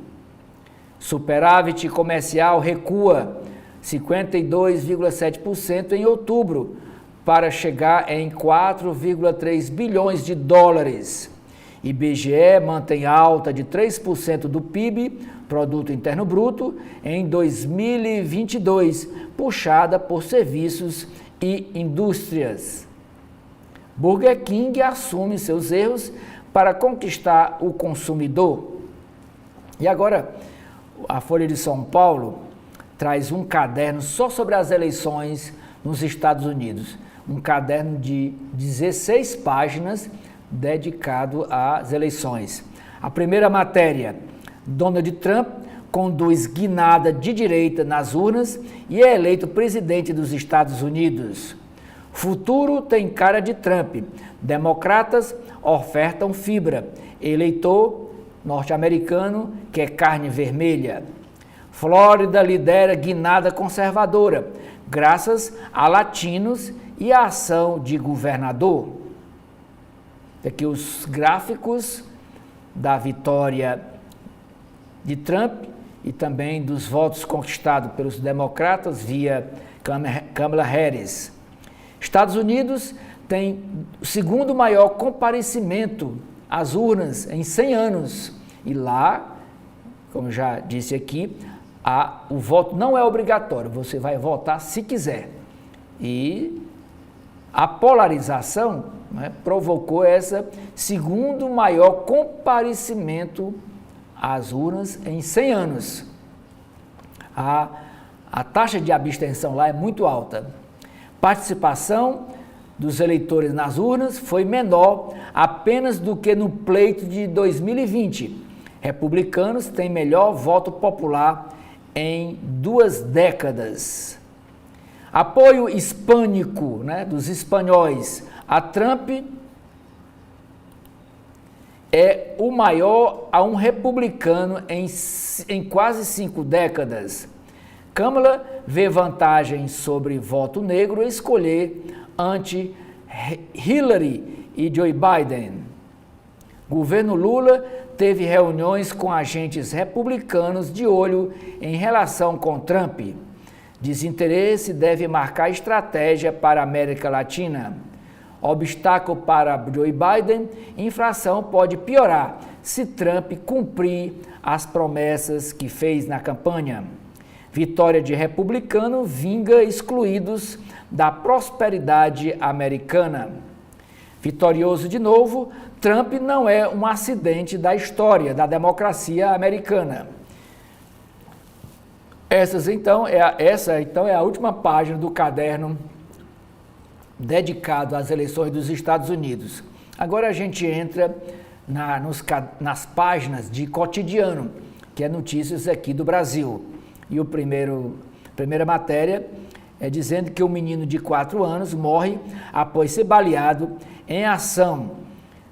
Superávit comercial recua 52,7% em outubro para chegar em 4,3 bilhões de dólares. IBGE mantém alta de 3% do PIB, Produto Interno Bruto, em 2022, puxada por serviços e indústrias. Burger King assume seus erros para conquistar o consumidor. E agora, a Folha de São Paulo traz um caderno só sobre as eleições nos Estados Unidos. Um caderno de 16 páginas dedicado às eleições. A primeira matéria, Donald Trump conduz guinada de direita nas urnas e é eleito presidente dos Estados Unidos. Futuro tem cara de Trump. Democratas ofertam fibra. Eleitor norte-americano quer carne vermelha. Flórida lidera guinada conservadora, graças a latinos e a ação de governador. Aqui os gráficos da vitória de Trump e também dos votos conquistados pelos democratas via Kamala Harris. Estados Unidos tem o segundo maior comparecimento às urnas em 100 anos. E lá, como já disse aqui, o voto não é obrigatório, você vai votar se quiser. E a polarização, né, provocou essa segundo maior comparecimento às urnas em 100 anos. A taxa de abstenção lá é muito alta. Participação dos eleitores nas urnas foi menor apenas do que no pleito de 2020. Republicanos têm melhor voto popular em 2 décadas. Apoio hispânico, né, dos espanhóis a Trump é o maior a um republicano em quase 5 décadas. Câmara vê vantagem sobre voto negro escolher ante Hillary e Joe Biden. Governo Lula teve reuniões com agentes republicanos de olho em relação com Trump. Desinteresse deve marcar estratégia para a América Latina. Obstáculo para Joe Biden, inflação pode piorar se Trump cumprir as promessas que fez na campanha. Vitória de republicano vinga excluídos da prosperidade americana. Vitorioso de novo, Trump não é um acidente da história da democracia americana. Essa então é a última página do caderno dedicado às eleições dos Estados Unidos. Agora a gente entra nas páginas de cotidiano, que é notícias aqui do Brasil. E a primeira matéria é dizendo que um menino de 4 anos morre após ser baleado em ação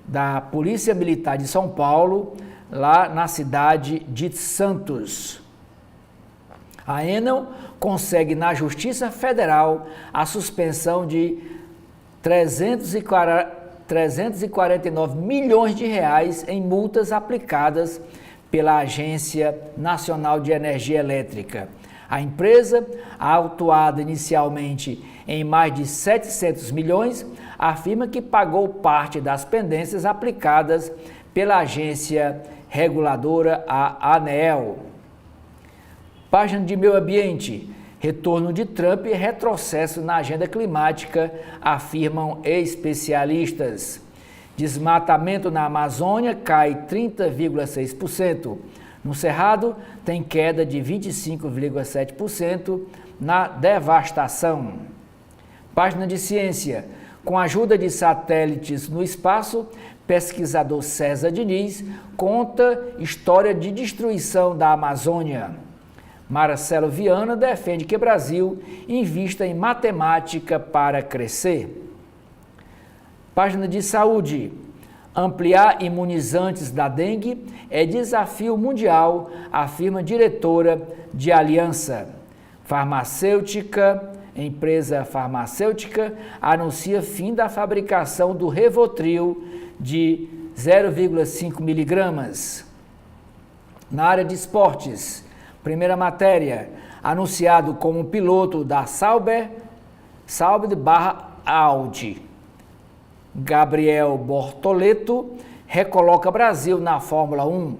da Polícia Militar de São Paulo, lá na cidade de Santos. A Enel consegue na Justiça Federal a suspensão de 349 milhões de reais em multas aplicadas pela Agência Nacional de Energia Elétrica. A empresa, autuada inicialmente em mais de 700 milhões, afirma que pagou parte das pendências aplicadas pela agência reguladora, a ANEEL. Página de Meio Ambiente. Retorno de Trump e retrocesso na agenda climática, afirmam especialistas. Desmatamento na Amazônia cai 30,6%. No Cerrado, tem queda de 25,7% na devastação. Página de Ciência. Com a ajuda de satélites no espaço, pesquisador César Diniz conta história de destruição da Amazônia. Marcelo Viana defende que o Brasil invista em matemática para crescer. Página de Saúde. Ampliar imunizantes da dengue é desafio mundial, afirma diretora de Aliança. Empresa farmacêutica anuncia fim da fabricação do Rivotril de 0,5 miligramas. Na área de esportes, primeira matéria, anunciado como piloto da Sauber Audi. Gabriel Bortoleto recoloca Brasil na Fórmula 1.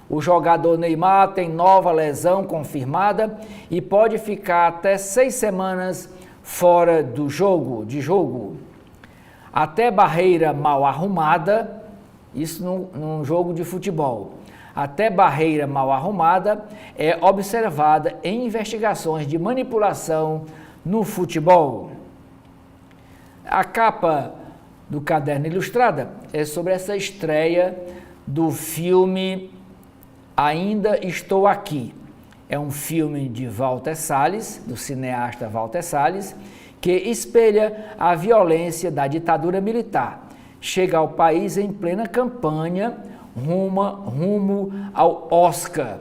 O jogador Neymar tem nova lesão confirmada e pode ficar até 6 semanas fora de jogo. Até barreira mal arrumada, isso num jogo de futebol. Até barreira mal arrumada é observada em investigações de manipulação no futebol. A capa do Caderno Ilustrada é sobre essa estreia do filme Ainda Estou Aqui. É um filme de Walter Salles, do cineasta Walter Salles, que espelha a violência da ditadura militar. Chega ao país em plena campanha rumo ao Oscar.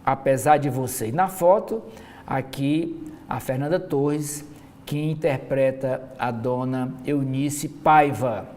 Apesar de você. E na foto, aqui, a Fernanda Torres, que interpreta a dona Eunice Paiva.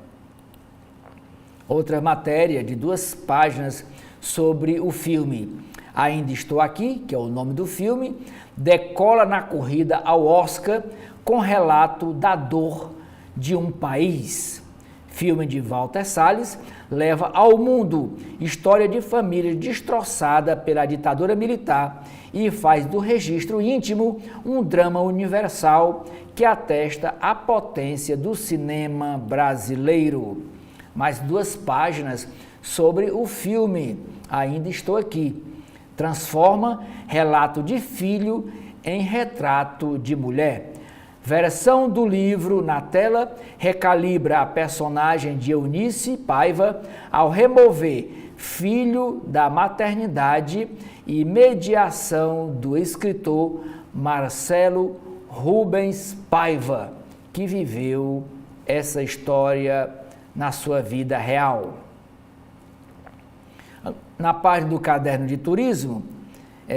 Outra matéria de 2 páginas sobre o filme. Ainda Estou Aqui, que é o nome do filme, decola na corrida ao Oscar com relato da dor de um país. filme de Walter Salles, leva ao mundo história de família destroçada pela ditadura militar e faz do registro íntimo um drama universal que atesta a potência do cinema brasileiro. Mais 2 páginas sobre o filme Ainda Estou Aqui. Transforma relato de filho em retrato de mulher. Versão do livro na tela recalibra a personagem de Eunice Paiva ao remover filho da maternidade e mediação do escritor Marcelo Rubens Paiva, que viveu essa história na sua vida real. Na página do caderno de turismo,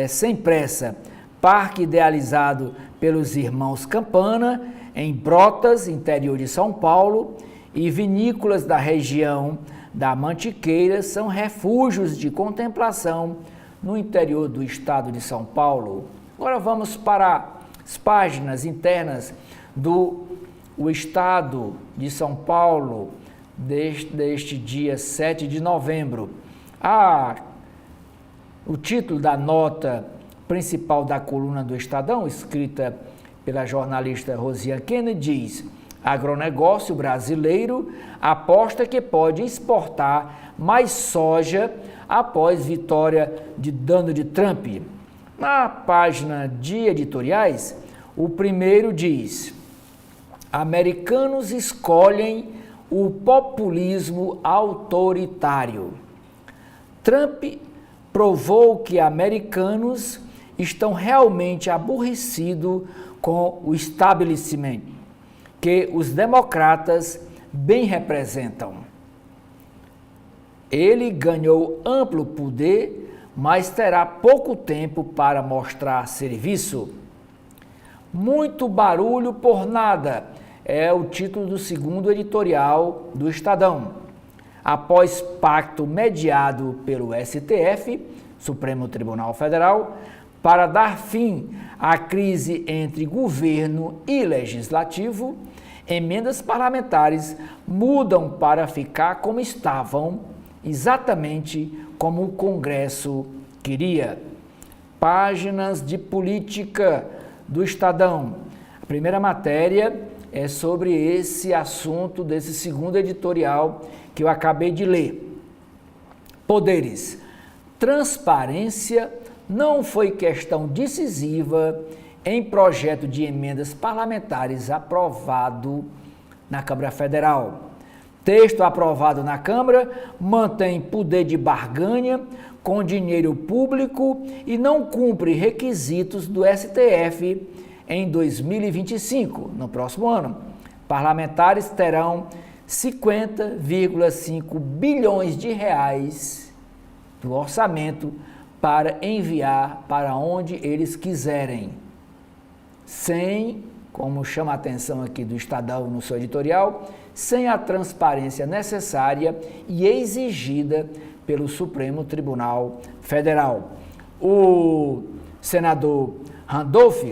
sem pressa, parque idealizado pelos irmãos Campana, em Brotas, interior de São Paulo, e vinícolas da região da Mantiqueira são refúgios de contemplação no interior do estado de São Paulo. Agora vamos para as páginas internas do estado de São Paulo deste dia 7 de novembro. O título da nota principal da coluna do Estadão, escrita pela jornalista Rosiane Kennedy, diz: agronegócio brasileiro aposta que pode exportar mais soja após vitória de Donald Trump. Na página de editoriais, o primeiro diz: americanos escolhem o populismo autoritário. Trump provou que americanos estão realmente aborrecidos com o establishment que os democratas bem representam. Ele ganhou amplo poder, mas terá pouco tempo para mostrar serviço. Muito barulho por nada é o título do segundo editorial do Estadão. Após pacto mediado pelo STF, Supremo Tribunal Federal, para dar fim à crise entre governo e legislativo, emendas parlamentares mudam para ficar como estavam, exatamente como o Congresso queria. Páginas de política do Estadão. A primeira matéria é sobre esse assunto desse segundo editorial que eu acabei de ler. Poderes. Transparência não foi questão decisiva em projeto de emendas parlamentares aprovado na Câmara Federal. Texto aprovado na Câmara mantém poder de barganha com dinheiro público e não cumpre requisitos do STF em 2025, no próximo ano. Parlamentares terão 50,5 bilhões de reais do orçamento para enviar para onde eles quiserem, sem, como chama a atenção aqui do Estadão no seu editorial, sem a transparência necessária e exigida pelo Supremo Tribunal Federal. O senador Randolph,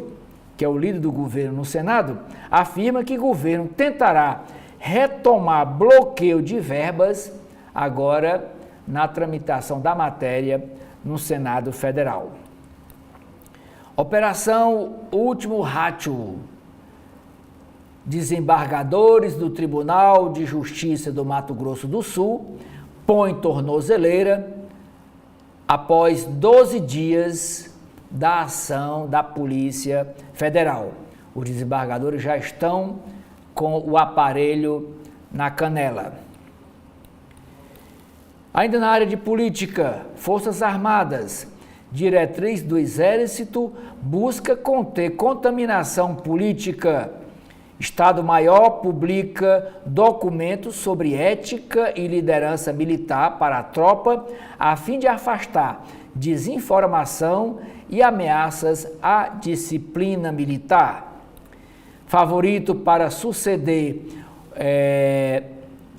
que é o líder do governo no Senado, afirma que o governo tentará retomar bloqueio de verbas agora na tramitação da matéria no Senado Federal. Operação Último Rácio. Desembargadores do Tribunal de Justiça do Mato Grosso do Sul põem tornozeleira após 12 dias da ação da Polícia Federal. Os desembargadores já estão com o aparelho na canela. Ainda na área de política, Forças Armadas, diretriz do Exército busca conter contaminação política. Estado-Maior publica documentos sobre ética e liderança militar para a tropa, a fim de afastar desinformação e ameaças à disciplina militar. Favorito para suceder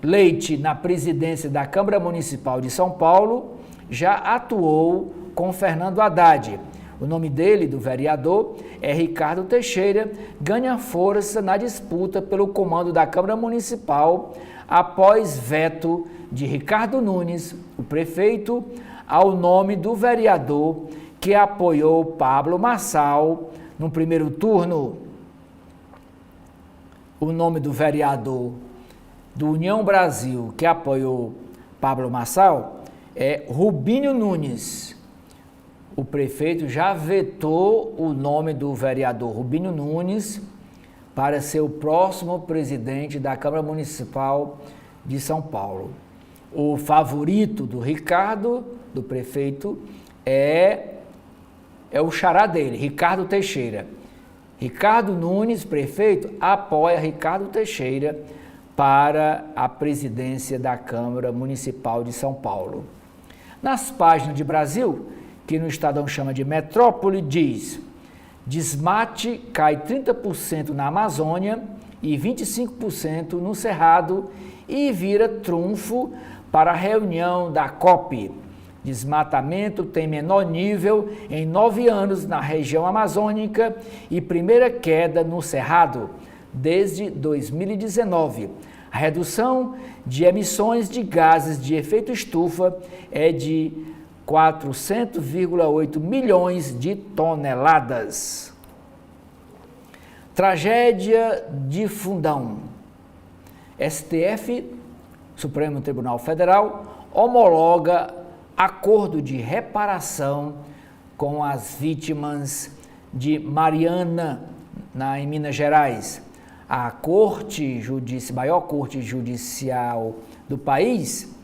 Leite na presidência da Câmara Municipal de São Paulo, já atuou com Fernando Haddad. O nome dele, do vereador, é Ricardo Teixeira, ganha força na disputa pelo comando da Câmara Municipal após veto de Ricardo Nunes, o prefeito, ao nome do vereador que apoiou Pablo Marçal no primeiro turno. O nome do vereador do União Brasil que apoiou Pablo Marçal é Rubinho Nunes. O prefeito já vetou o nome do vereador Rubinho Nunes para ser o próximo presidente da Câmara Municipal de São Paulo. O favorito do Ricardo, do prefeito, é o xará dele, Ricardo Teixeira. Ricardo Nunes, prefeito, apoia Ricardo Teixeira para a presidência da Câmara Municipal de São Paulo. Nas páginas de Brasil, que no Estadão chama de Metrópole, diz: desmate cai 30% na Amazônia e 25% no Cerrado e vira trunfo para a reunião da COP. Desmatamento tem menor nível em 9 anos na região amazônica e primeira queda no Cerrado desde 2019. A redução de emissões de gases de efeito estufa é de 400,8 milhões de toneladas. Tragédia de Fundão. STF, Supremo Tribunal Federal, homologa acordo de reparação com as vítimas de Mariana, em Minas Gerais. A maior corte judicial do país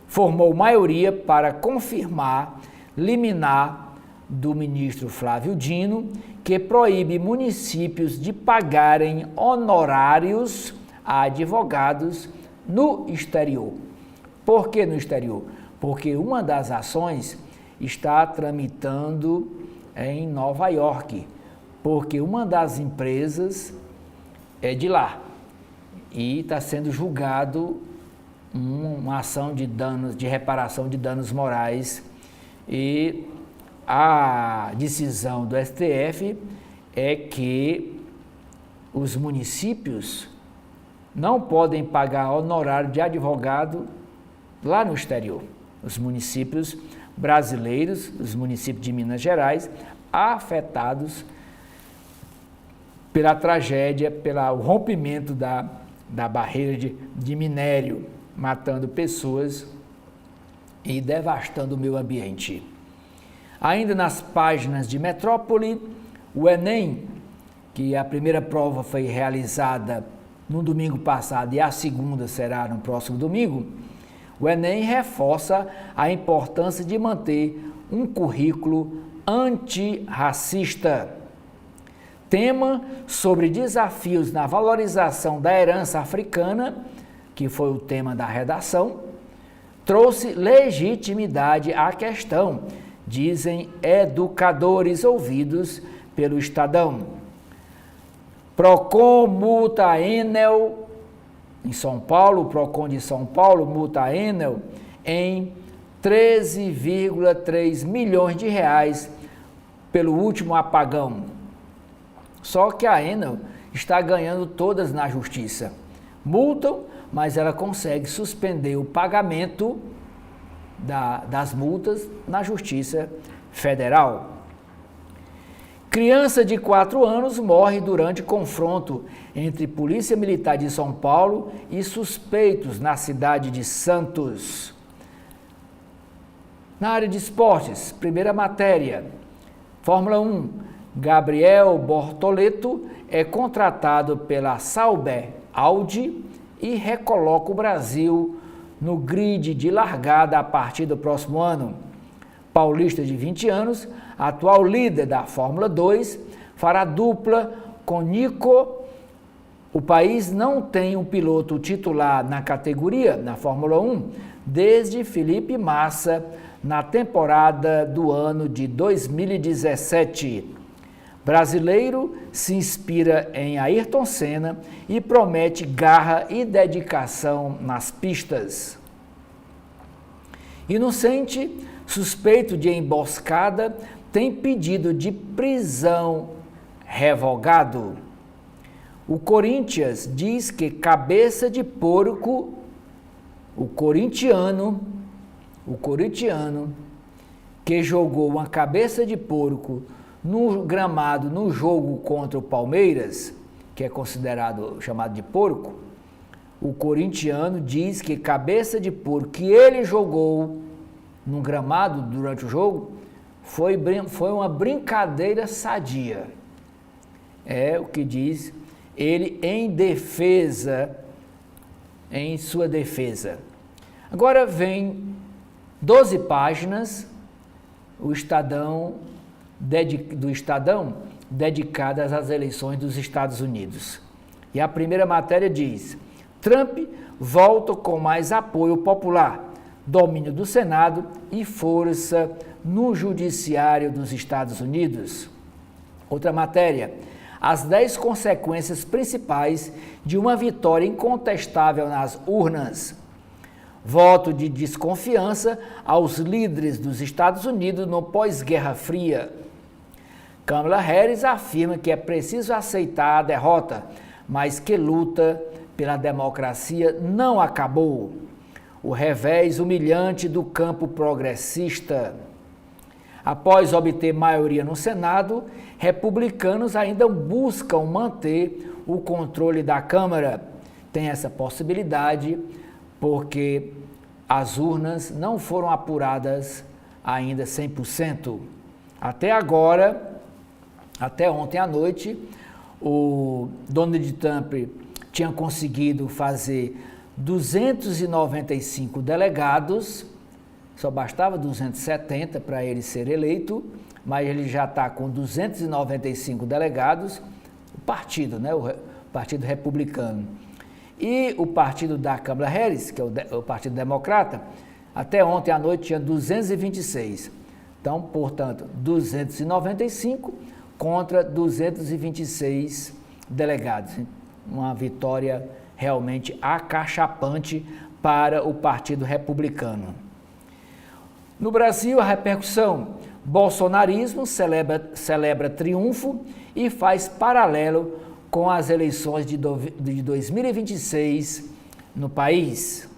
formou maioria para confirmar liminar do ministro Flávio Dino, que proíbe municípios de pagarem honorários a advogados no exterior. Por que no exterior? Porque uma das ações está tramitando em Nova York, porque uma das empresas é de lá e está sendo julgado uma ação de danos, de reparação de danos morais, e a decisão do STF é que os municípios não podem pagar honorário de advogado lá no exterior. Os municípios brasileiros, os municípios de Minas Gerais, afetados pela tragédia, pelo rompimento da barreira de minério, matando pessoas e devastando o meio ambiente. Ainda nas páginas de Metrópole, o Enem, que a primeira prova foi realizada no domingo passado e a segunda será no próximo domingo, o Enem reforça a importância de manter um currículo antirracista. Tema sobre desafios na valorização da herança africana, que foi o tema da redação, trouxe legitimidade à questão, dizem educadores ouvidos pelo Estadão. Procon multa a Enel, em São Paulo, o Procon de São Paulo multa a Enel em 13,3 milhões de reais pelo último apagão. Só que a Enel está ganhando todas na justiça. Multam, mas ela consegue suspender o pagamento das multas na Justiça Federal. Criança de 4 anos morre durante confronto entre Polícia Militar de São Paulo e suspeitos na cidade de Santos. Na área de esportes, primeira matéria, Fórmula 1, Gabriel Bortoleto é contratado pela Sauber Audi e recoloca o Brasil no grid de largada a partir do próximo ano. Paulista de 20 anos, atual líder da Fórmula 2, fará dupla com Nico. O país não tem um piloto titular na categoria, na Fórmula 1, desde Felipe Massa, na temporada do ano de 2017. Brasileiro se inspira em Ayrton Senna e promete garra e dedicação nas pistas. Inocente, suspeito de emboscada, tem pedido de prisão revogado. O Corinthians diz que cabeça de porco, o corintiano que jogou uma cabeça de porco no gramado no jogo contra o Palmeiras, que é chamado de porco, o corintiano diz que cabeça de porco que ele jogou no gramado durante o jogo foi uma brincadeira sadia. É o que diz ele em sua defesa. Agora vem 12 páginas do Estadão dedicadas às eleições dos Estados Unidos. E a primeira matéria diz: Trump volta com mais apoio popular, domínio do Senado e força no judiciário dos Estados Unidos. Outra matéria: as 10 consequências principais de uma vitória incontestável nas urnas. Voto de desconfiança aos líderes dos Estados Unidos no pós-Guerra Fria. Kamala Harris afirma que é preciso aceitar a derrota, mas que luta pela democracia não acabou. O revés humilhante do campo progressista. Após obter maioria no Senado, republicanos ainda buscam manter o controle da Câmara. Tem essa possibilidade porque as urnas não foram apuradas ainda 100%. Até agora, até ontem à noite, o Donald Trump tinha conseguido fazer 295 delegados, só bastava 270 para ele ser eleito, mas ele já está com 295 delegados, o partido, né, o Partido Republicano. E o partido da Kamala Harris, que é o Partido Democrata, até ontem à noite tinha 226. Então, portanto, 295 contra 226 delegados. Uma vitória realmente acachapante para o Partido Republicano. No Brasil, a repercussão: bolsonarismo celebra triunfo e faz paralelo com as eleições de 2026 no país.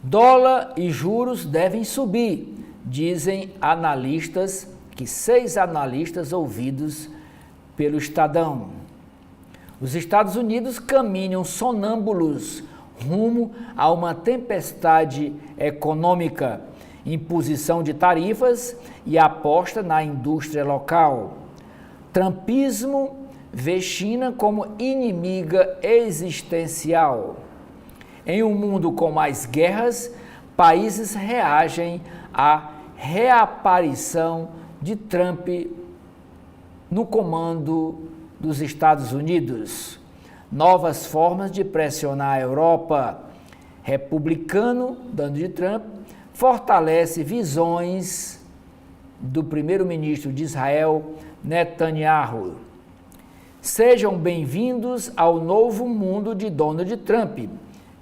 Dólar e juros devem subir, dizem analistas, 6 analistas ouvidos pelo Estadão. Os Estados Unidos caminham sonâmbulos rumo a uma tempestade econômica, imposição de tarifas e aposta na indústria local. Trumpismo vê China como inimiga existencial. Em um mundo com mais guerras, países reagem à reaparição de Trump no comando dos Estados Unidos. Novas formas de pressionar a Europa. Republicano, Donald Trump, fortalece visões do primeiro-ministro de Israel, Netanyahu. Sejam bem-vindos ao novo mundo de Donald Trump.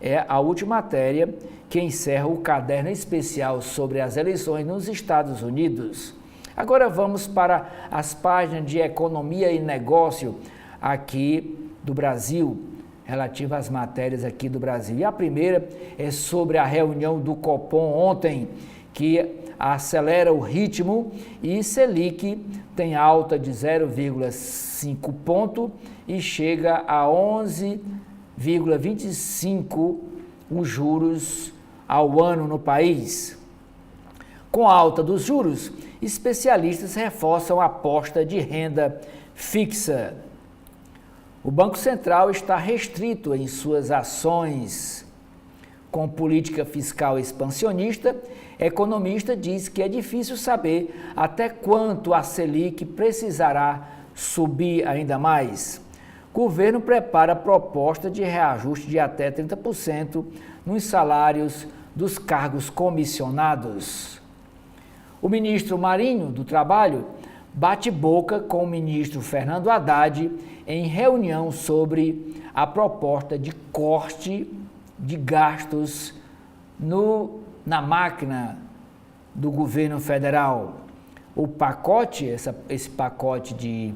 É a última matéria que encerra o caderno especial sobre as eleições nos Estados Unidos. Agora vamos para as páginas de economia e negócio aqui do Brasil, relativa às matérias aqui do Brasil. E a primeira é sobre a reunião do Copom ontem, que acelera o ritmo e Selic tem alta de 0,5 ponto e chega a 11,25 os juros ao ano no país. Com a alta dos juros, especialistas reforçam a aposta de renda fixa. O Banco Central está restrito em suas ações. Com política fiscal expansionista, economista diz que é difícil saber até quanto a Selic precisará subir ainda mais. Governo prepara proposta de reajuste de até 30% nos salários dos cargos comissionados. O ministro Marinho do Trabalho bate boca com o ministro Fernando Haddad em reunião sobre a proposta de corte de gastos na máquina do governo federal. O pacote, esse pacote de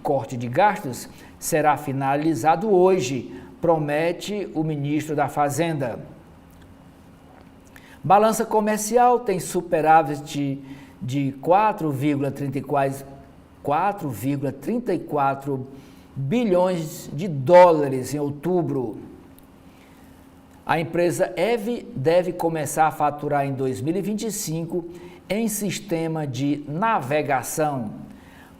corte de gastos, será finalizado hoje, promete o ministro da Fazenda. Balança comercial tem superávit de 4,34 bilhões de dólares em outubro. A empresa EVE deve começar a faturar em 2025 em sistema de navegação.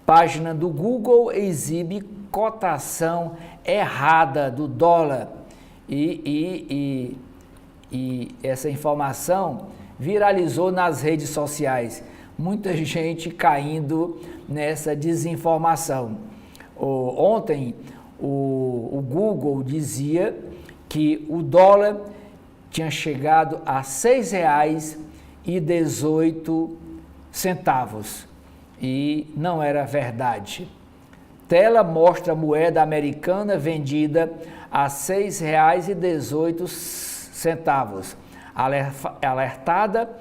Página do Google exibe cotação errada do dólar. E essa informação viralizou nas redes sociais. Muita gente caindo nessa desinformação. Ontem, o Google dizia que o dólar tinha chegado a R$ 6,18 e não era verdade. Tela mostra a moeda americana vendida a R$ 6,18. Alertada,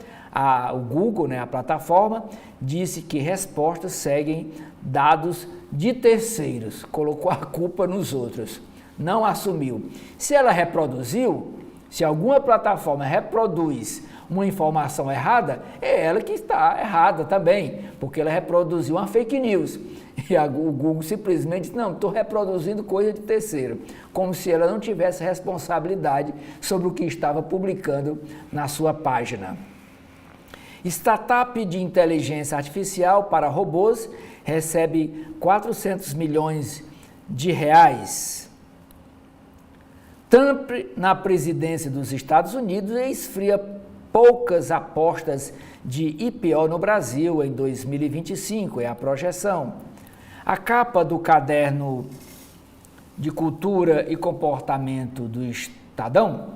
o Google, a plataforma, disse que respostas seguem dados de terceiros, colocou a culpa nos outros, não assumiu. Se ela reproduziu, se alguma plataforma reproduz uma informação errada, é ela que está errada também, porque ela reproduziu uma fake news. E o Google simplesmente disse, não, estou reproduzindo coisa de terceiro, como se ela não tivesse responsabilidade sobre o que estava publicando na sua página. Startup de inteligência artificial para robôs recebe 400 milhões de reais. Trump na presidência dos Estados Unidos esfria poucas apostas de IPO no Brasil em 2025, é a projeção. A capa do caderno de cultura e comportamento do Estadão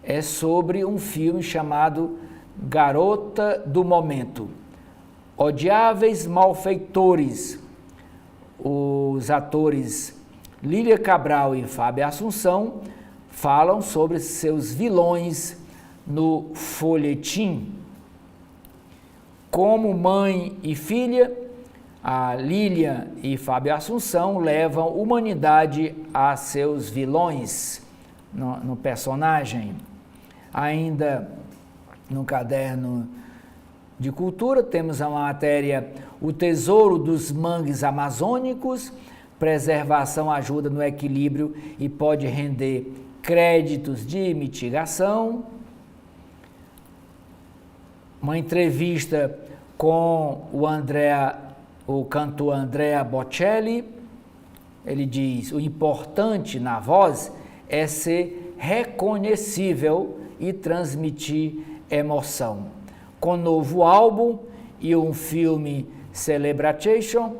é sobre um filme chamado Garota do Momento. Odiáveis malfeitores. Os atores Lília Cabral e Fábio Assunção falam sobre seus vilões no folhetim. Como mãe e filha, a Lília e Fábio Assunção levam humanidade a seus vilões no personagem. Ainda no caderno de cultura temos a matéria O Tesouro dos Mangues Amazônicos, preservação ajuda no equilíbrio e pode render créditos de mitigação. Uma entrevista com o cantor Andrea Bocelli, ele diz, o importante na voz é ser reconhecível e transmitir emoção. Com novo álbum e um filme Celebration,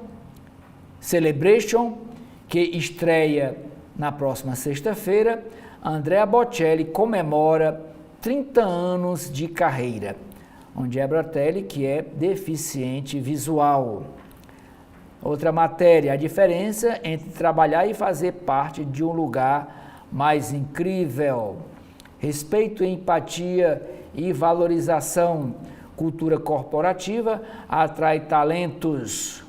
que estreia na próxima sexta-feira, Andrea Bocelli comemora 30 anos de carreira. Andrea Bocelli, que é deficiente visual. Outra matéria, a diferença entre trabalhar e fazer parte de um lugar mais incrível. Respeito, empatia e valorização. Cultura corporativa atrai talentos.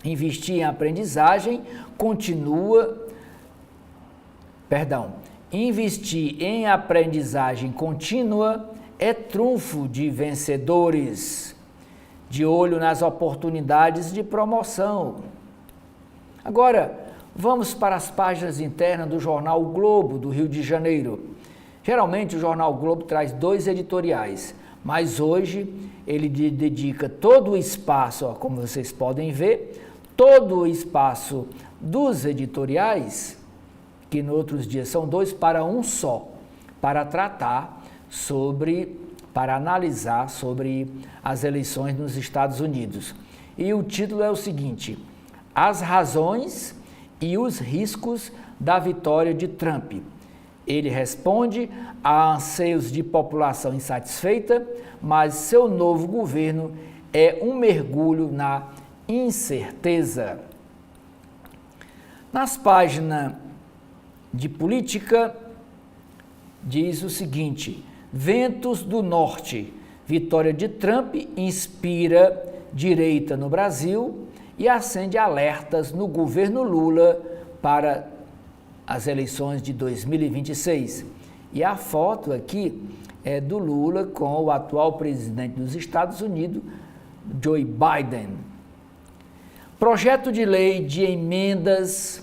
Investir em aprendizagem Investir em aprendizagem contínua é trunfo de vencedores. De olho nas oportunidades de promoção. Agora, vamos para as páginas internas do jornal O Globo, do Rio de Janeiro. Geralmente o jornal O Globo traz 2 editoriais, mas hoje ele dedica todo o espaço, como vocês podem ver, todo o espaço dos editoriais, que em outros dias são 2, para um só, para tratar para analisar sobre as eleições nos Estados Unidos. E o título é o seguinte: As razões e os riscos da vitória de Trump. Ele responde a anseios de população insatisfeita, mas seu novo governo é um mergulho na incerteza. Nas páginas de política, diz o seguinte: ventos do norte, Vitória de Trump inspira direita no Brasil e acende alertas no governo Lula para as eleições de 2026. E a foto aqui é do Lula com o atual presidente dos Estados Unidos, Joe Biden. Projeto de lei de emendas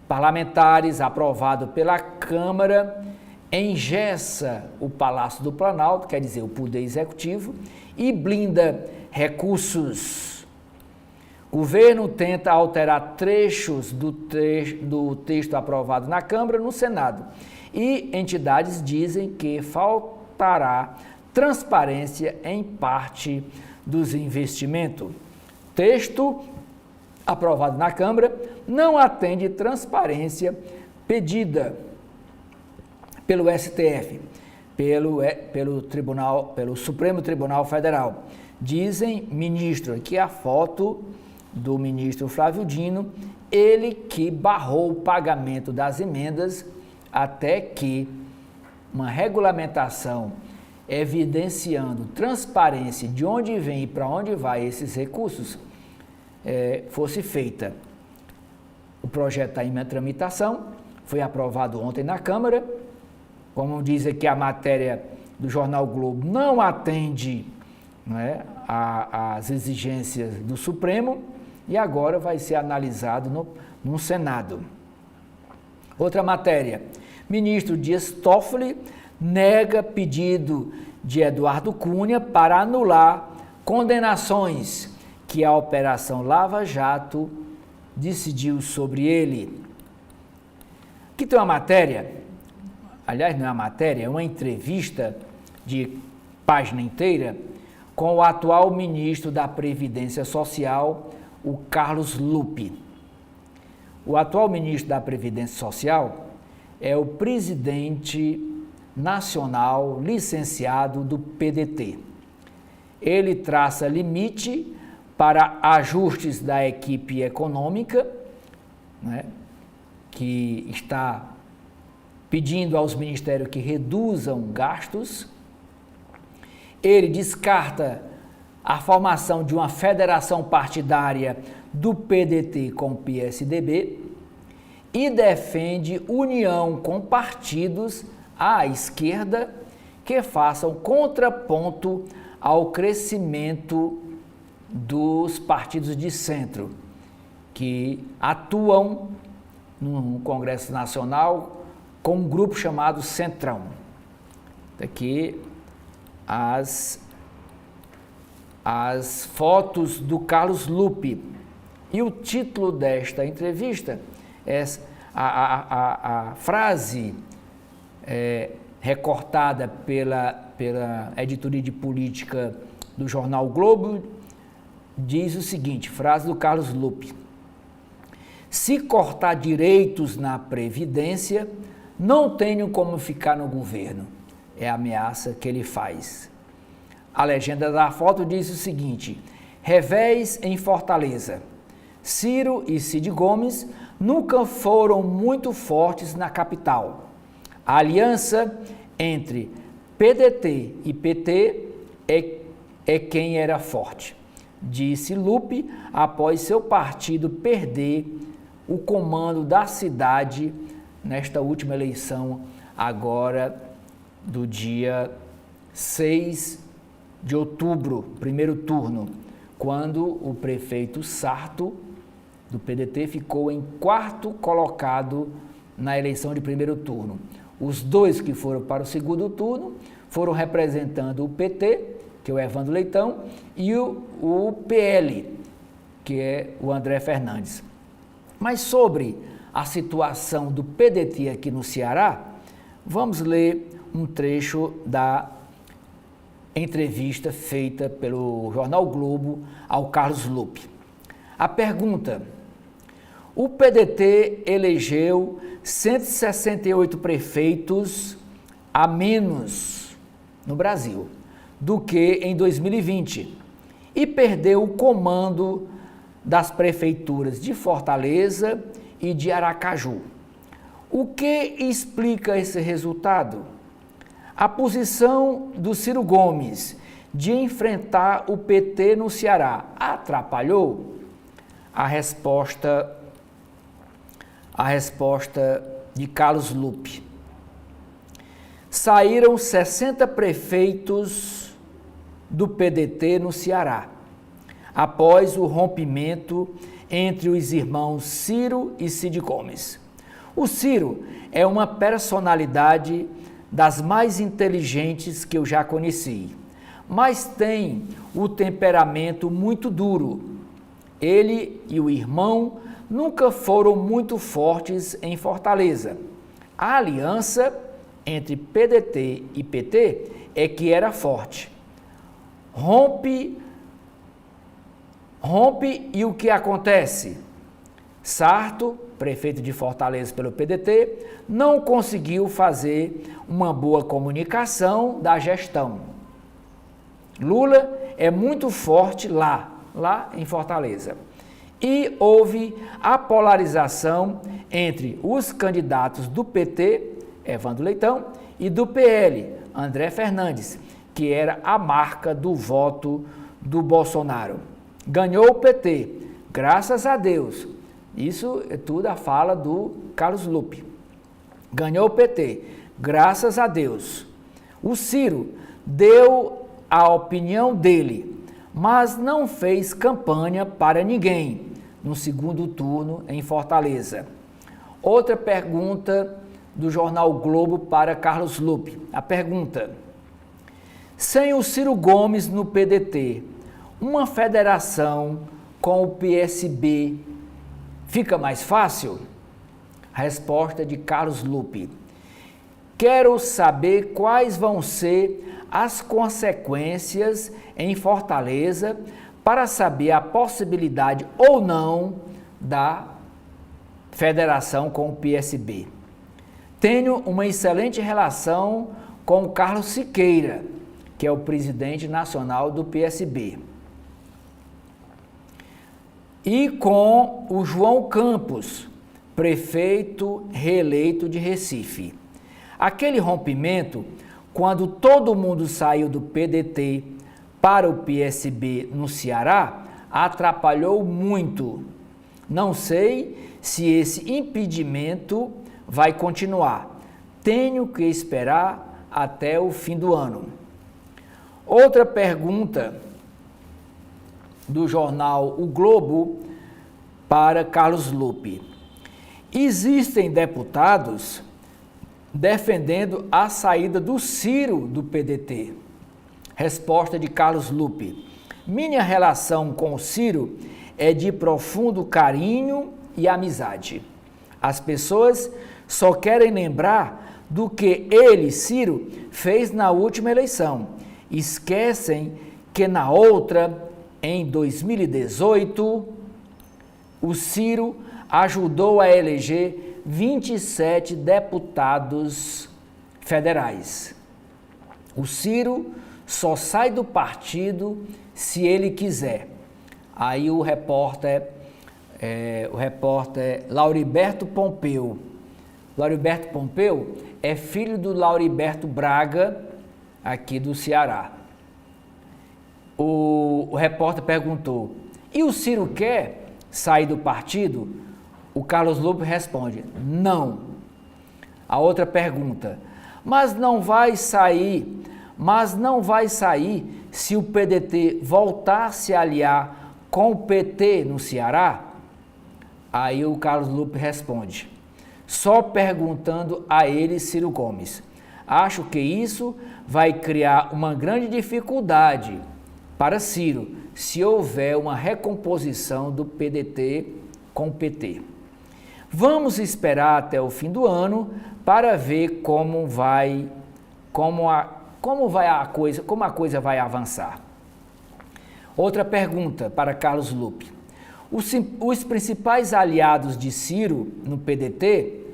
parlamentares aprovado pela Câmara engessa o Palácio do Planalto, quer dizer, o Poder Executivo, e blinda recursos. O governo tenta alterar trechos do texto aprovado na Câmara no Senado e entidades dizem que faltará transparência em parte dos investimentos. Texto aprovado na Câmara não atende transparência pedida pelo STF, pelo Supremo Tribunal Federal. Dizem, ministro, aqui a foto do ministro Flávio Dino, ele que barrou o pagamento das emendas até que uma regulamentação evidenciando transparência de onde vem e para onde vai esses recursos fosse feita. O projeto está em tramitação, foi aprovado ontem na Câmara. Como diz aqui a matéria do Jornal Globo, não atende às exigências do Supremo e agora vai ser analisado no Senado. Outra matéria, ministro Dias Toffoli nega pedido de Eduardo Cunha para anular condenações que a Operação Lava Jato decidiu sobre ele. Aqui tem uma matéria, aliás não é uma matéria, é uma entrevista de página inteira com o atual ministro da Previdência Social, o Carlos Lupe. O atual ministro da Previdência Social é o presidente nacional licenciado do PDT. Ele traça limite para ajustes da equipe econômica, que está pedindo aos ministérios que reduzam gastos. Ele descarta a formação de uma federação partidária do PDT com o PSDB e defende união com partidos à esquerda que façam contraponto ao crescimento dos partidos de centro, que atuam no Congresso Nacional com um grupo chamado Centrão. Aqui as fotos do Carlos Lupe. E o título desta entrevista é a frase recortada pela editoria de política do Jornal Globo, diz o seguinte, frase do Carlos Lupe: se cortar direitos na Previdência, não tenho como ficar no governo. É a ameaça que ele faz. A legenda da foto diz o seguinte: revés em Fortaleza. Ciro e Cid Gomes nunca foram muito fortes na capital. A aliança entre PDT e PT é quem era forte, disse Lupe após seu partido perder o comando da cidade nesta última eleição, agora do dia 6 de outubro, primeiro turno, quando o prefeito Sarto, do PDT, ficou em quarto colocado na eleição de primeiro turno. Os dois que foram para o segundo turno foram representando o PT, que é o Evandro Leitão, e o PL, que é o André Fernandes. Mas sobre a situação do PDT aqui no Ceará, vamos ler um trecho da entrevista feita pelo Jornal Globo ao Carlos Lupe. A pergunta: o PDT elegeu 168 prefeitos a menos no Brasil do que em 2020 e perdeu o comando das prefeituras de Fortaleza e de Aracaju. O que explica esse resultado? A posição do Ciro Gomes de enfrentar o PT no Ceará atrapalhou? A resposta de Carlos Lupe. Saíram 60 prefeitos do PDT no Ceará, após o rompimento entre os irmãos Ciro e Cid Gomes. O Ciro é uma personalidade das mais inteligentes que eu já conheci, mas tem o temperamento muito duro. Ele e o irmão nunca foram muito fortes em Fortaleza. A aliança entre PDT e PT é que era forte. Rompe e o que acontece? Sarto, prefeito de Fortaleza pelo PDT, não conseguiu fazer uma boa comunicação da gestão. Lula é muito forte lá em Fortaleza. E houve a polarização entre os candidatos do PT, Evandro Leitão, e do PL, André Fernandes, que era a marca do voto do Bolsonaro. Ganhou o PT, graças a Deus. Isso é tudo a fala do Carlos Lupe. Ganhou o PT, graças a Deus. O Ciro deu a opinião dele, mas não fez campanha para ninguém no segundo turno em Fortaleza. Outra pergunta do jornal Globo para Carlos Lupe. A pergunta: sem o Ciro Gomes no PDT, uma federação com o PSB fica mais fácil? A resposta de Carlos Lupe: quero saber quais vão ser as consequências em Fortaleza para saber a possibilidade ou não da federação com o PSB. Tenho uma excelente relação com o Carlos Siqueira, que é o presidente nacional do PSB, e com o João Campos, prefeito reeleito de Recife. Aquele rompimento, quando todo mundo saiu do PDT para o PSB no Ceará, atrapalhou muito. Não sei se esse impedimento vai continuar. Tenho que esperar até o fim do ano. Outra pergunta do jornal O Globo para Carlos Lupe. Existem deputados defendendo a saída do Ciro do PDT. Resposta de Carlos Lupe: minha relação com o Ciro é de profundo carinho e amizade. As pessoas só querem lembrar do que ele, Ciro, fez na última eleição. Esquecem que na outra, em 2018, o Ciro ajudou a eleger 27 deputados federais. O Ciro só sai do partido se ele quiser. Aí o repórter Lauriberto Pompeu. Lauriberto Pompeu é filho do Lauriberto Braga, aqui do Ceará. O repórter perguntou: e o Ciro quer sair do partido? O Carlos Lupe responde: não. A outra pergunta: mas não vai sair se o PDT voltar a se aliar com o PT no Ceará? Aí o Carlos Lupe responde: só perguntando a ele, Ciro Gomes. Acho que isso vai criar uma grande dificuldade para Ciro, se houver uma recomposição do PDT com o PT. Vamos esperar até o fim do ano para ver como a coisa vai avançar. Outra pergunta para Carlos Lupe. Os principais aliados de Ciro no PDT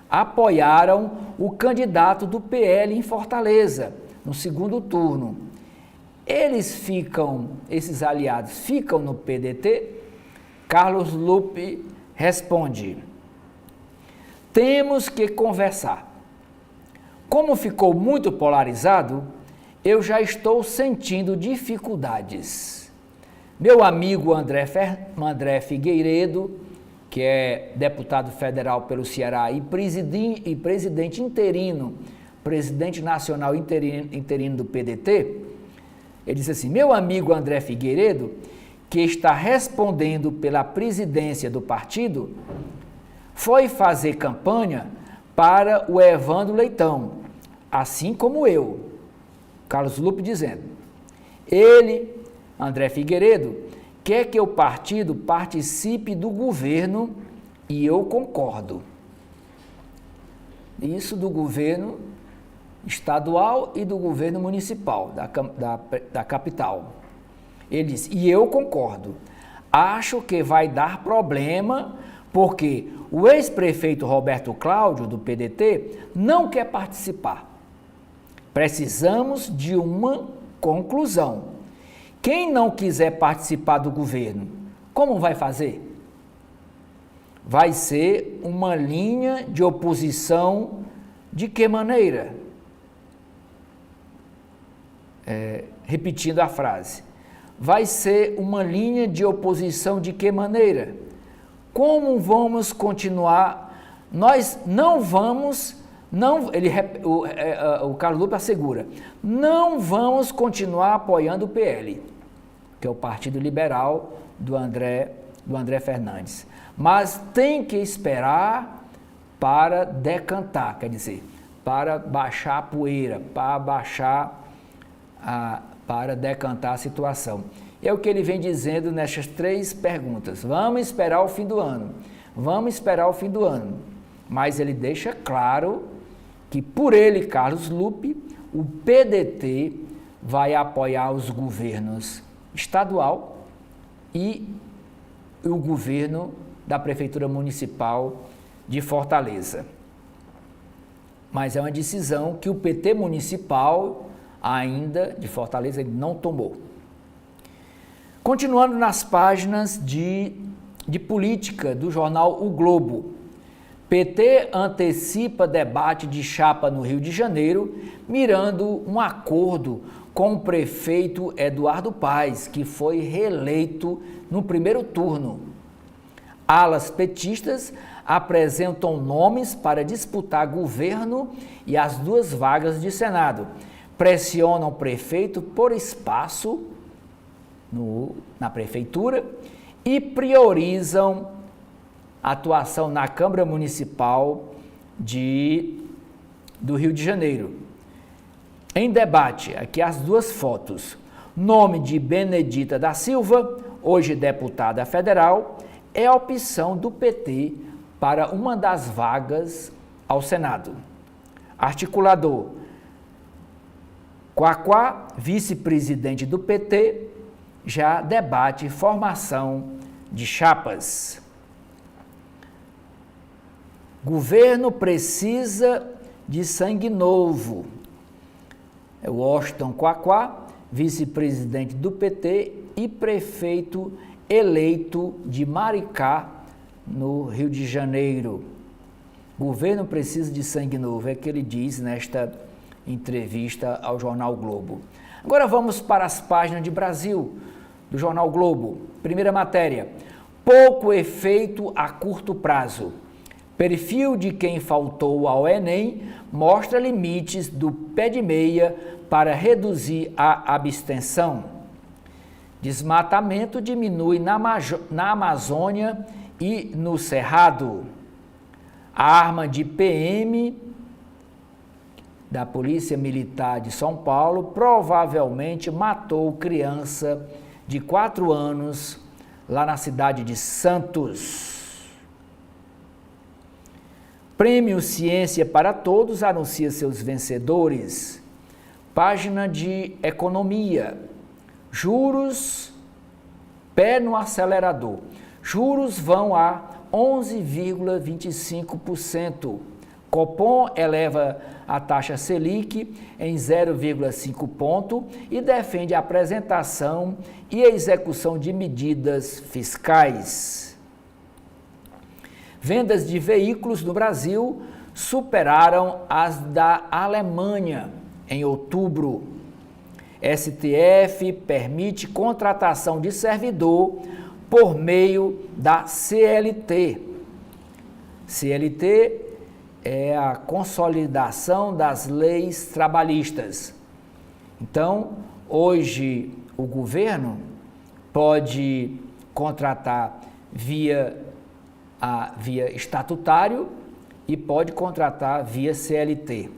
apoiaram o candidato do PL em Fortaleza, no segundo turno. Esses aliados ficam no PDT? Carlos Lupe responde: temos que conversar. Como ficou muito polarizado, eu já estou sentindo dificuldades. Meu amigo André Figueiredo, que é deputado federal pelo Ceará e presidente interino, presidente nacional interino do PDT, ele disse assim, meu amigo André Figueiredo, que está respondendo pela presidência do partido, foi fazer campanha para o Evandro Leitão, assim como eu. Carlos Lupe dizendo, ele, André Figueiredo, quer que o partido participe do governo e eu concordo. Isso do governo estadual e do governo municipal, da capital. Ele disse, e eu concordo. Acho que vai dar problema, porque o ex-prefeito Roberto Cláudio, do PDT, não quer participar. Precisamos de uma conclusão. Quem não quiser participar do governo, como vai fazer? Vai ser uma linha de oposição de que maneira? Repetindo a frase. Vai ser uma linha de oposição de que maneira? Como vamos continuar? Nós não vamos, o Carlos Lupe assegura, não vamos continuar apoiando o PL, que é o Partido Liberal do André Fernandes. Mas tem que esperar para decantar, quer dizer, para baixar a poeira, para decantar a situação. É o que ele vem dizendo nessas 3 perguntas. Vamos esperar o fim do ano. Vamos esperar o fim do ano. Mas ele deixa claro que por ele, Carlos Lupe, o PDT vai apoiar os governos estadual e o governo da Prefeitura Municipal de Fortaleza. Mas é uma decisão que o PT Municipal ainda de Fortaleza não tomou. Continuando nas páginas de política do jornal O Globo, PT antecipa debate de chapa no Rio de Janeiro, mirando um acordo com o prefeito Eduardo Paes, que foi reeleito no primeiro turno. Alas petistas apresentam nomes para disputar governo e as 2 vagas de Senado. Pressionam o prefeito por espaço na prefeitura e priorizam a atuação na Câmara Municipal do Rio de Janeiro. Em debate, aqui as 2 fotos. Nome de Benedita da Silva, hoje deputada federal, é a opção do PT para uma das vagas ao Senado. Articulador. Quaquá, vice-presidente do PT, já debate formação de chapas. Governo precisa de sangue novo. É o Washington Quaquá, vice-presidente do PT e prefeito eleito de Maricá, no Rio de Janeiro. Governo precisa de sangue novo, é o que ele diz nesta entrevista ao Jornal o Globo. Agora vamos para as páginas de Brasil do Jornal o Globo. Primeira matéria, pouco efeito a curto prazo. Perfil de quem faltou ao Enem mostra limites do pé de meia para reduzir a abstenção. Desmatamento diminui na Amazônia e no Cerrado. A arma de PM da Polícia Militar de São Paulo provavelmente matou criança de 4 anos lá na cidade de Santos. Prêmio Ciência para Todos anuncia seus vencedores. Página de Economia. Juros, pé no acelerador. Juros vão a 11,25%. Copom eleva a taxa Selic em 0,5 ponto e defende a apresentação e a execução de medidas fiscais. Vendas de veículos no Brasil superaram as da Alemanha em outubro. STF permite contratação de servidor por meio da CLT. CLT é a consolidação das leis trabalhistas. Então, hoje o governo pode contratar via estatutário e pode contratar via CLT.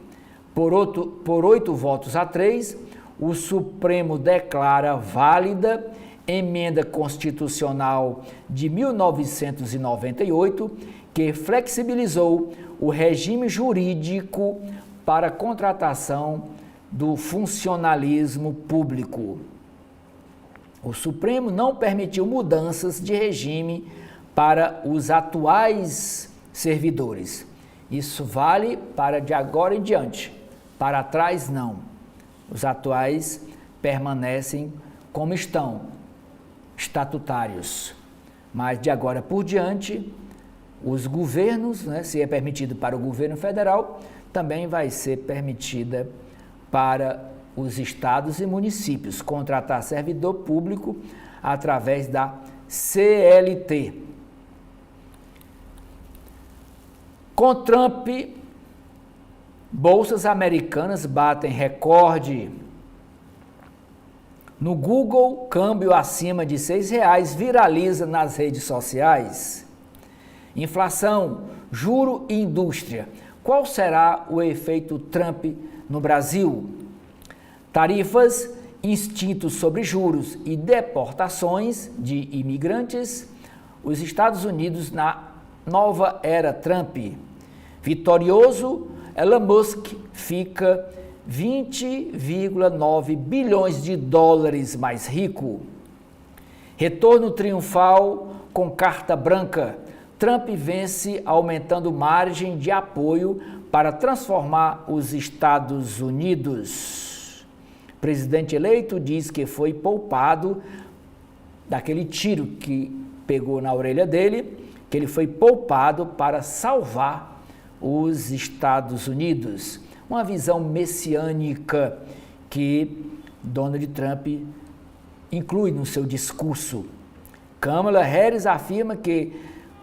Por 8 votos a 3, o Supremo declara válida emenda constitucional de 1998, que flexibilizou o regime jurídico para a contratação do funcionalismo público. O Supremo não permitiu mudanças de regime para os atuais servidores. Isso vale para de agora em diante. Para trás, não. Os atuais permanecem como estão, estatutários. Mas de agora por diante, os governos, se é permitido para o governo federal, também vai ser permitida para os estados e municípios contratar servidor público através da CLT. Com Trump, bolsas americanas batem recorde. No Google, câmbio acima de R$6 viraliza nas redes sociais. Inflação, juro e indústria. Qual será o efeito Trump no Brasil? Tarifas, instintos sobre juros e deportações de imigrantes. Os Estados Unidos na nova era Trump. Vitorioso, Elon Musk fica 20,9 bilhões de dólares mais rico. Retorno triunfal com carta branca. Trump vence aumentando margem de apoio para transformar os Estados Unidos. Presidente eleito diz que foi poupado daquele tiro que pegou na orelha dele, que ele foi poupado para salvar os Estados Unidos. Uma visão messiânica que Donald Trump inclui no seu discurso. Kamala Harris afirma que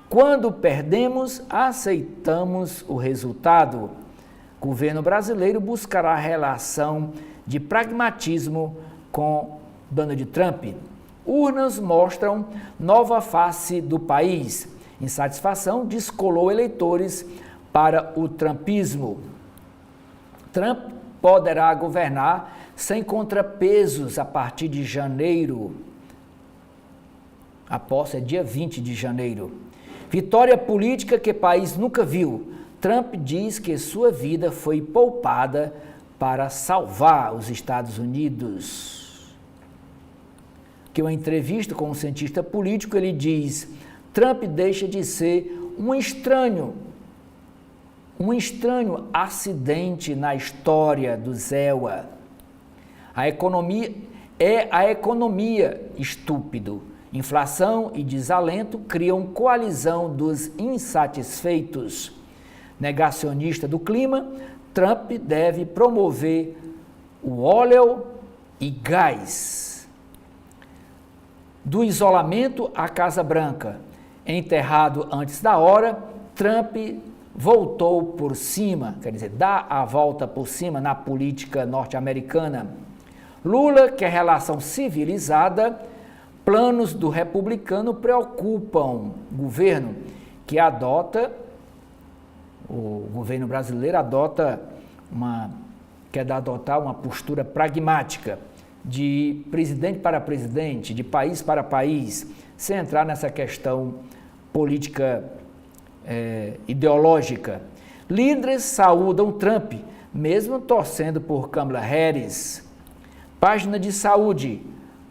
quando perdemos, aceitamos o resultado. O governo brasileiro buscará relação de pragmatismo com Donald Trump. Urnas mostram nova face do país. Insatisfação descolou eleitores para o trumpismo. Trump poderá governar sem contrapesos a partir de janeiro. A posse é dia 20 de janeiro. Vitória política que o país nunca viu. Trump diz que sua vida foi poupada para salvar os Estados Unidos. Que uma entrevista com um cientista político, ele diz: Trump deixa de ser um estranho acidente na história do ZEWA. A economia estúpido. Inflação e desalento criam coalizão dos insatisfeitos. Negacionista do clima, Trump deve promover o óleo e gás. Do isolamento à Casa Branca. Enterrado antes da hora, Trump voltou por cima, quer dizer, dá a volta por cima na política norte-americana. Lula quer relação civilizada. Planos do republicano preocupam o governo, o governo brasileiro quer adotar uma postura pragmática, de presidente para presidente, de país para país, sem entrar nessa questão política ideológica. Líderes saúdam Trump, mesmo torcendo por Kamala Harris. Página de saúde.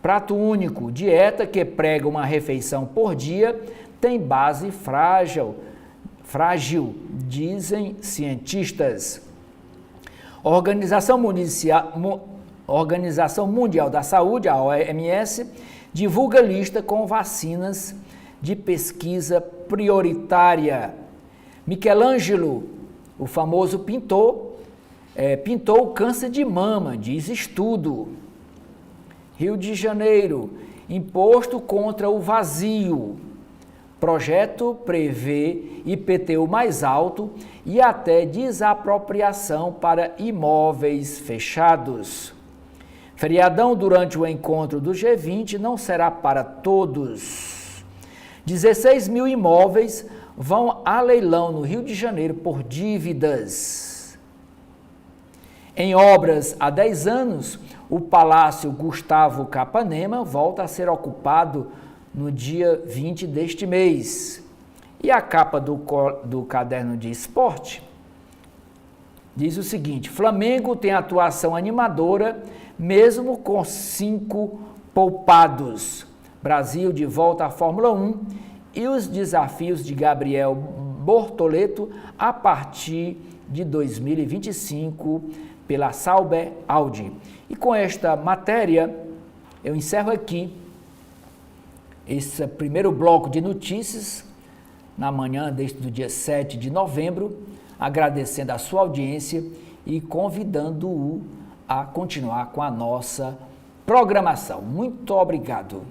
Prato único, dieta que prega uma refeição por dia, tem base frágil, dizem cientistas. Organização Mundial da Saúde, a OMS, divulga lista com vacinas de pesquisa prioritária. Michelangelo, o famoso pintor, pintou o câncer de mama, diz estudo. Rio de Janeiro, imposto contra o vazio. Projeto prevê IPTU mais alto e até desapropriação para imóveis fechados. Feriadão durante o encontro do G20 não será para todos. 16 mil imóveis vão a leilão no Rio de Janeiro por dívidas. Em obras há 10 anos, o Palácio Gustavo Capanema volta a ser ocupado no dia 20 deste mês. E a capa do caderno de esporte diz o seguinte: Flamengo tem atuação animadora, mesmo com 5 poupados. Brasil de volta à Fórmula 1 e os desafios de Gabriel Bortoleto a partir de 2025 pela Sauber Audi. E com esta matéria, eu encerro aqui esse primeiro bloco de notícias, na manhã do dia 7 de novembro, agradecendo a sua audiência e convidando-o a continuar com a nossa programação. Muito obrigado.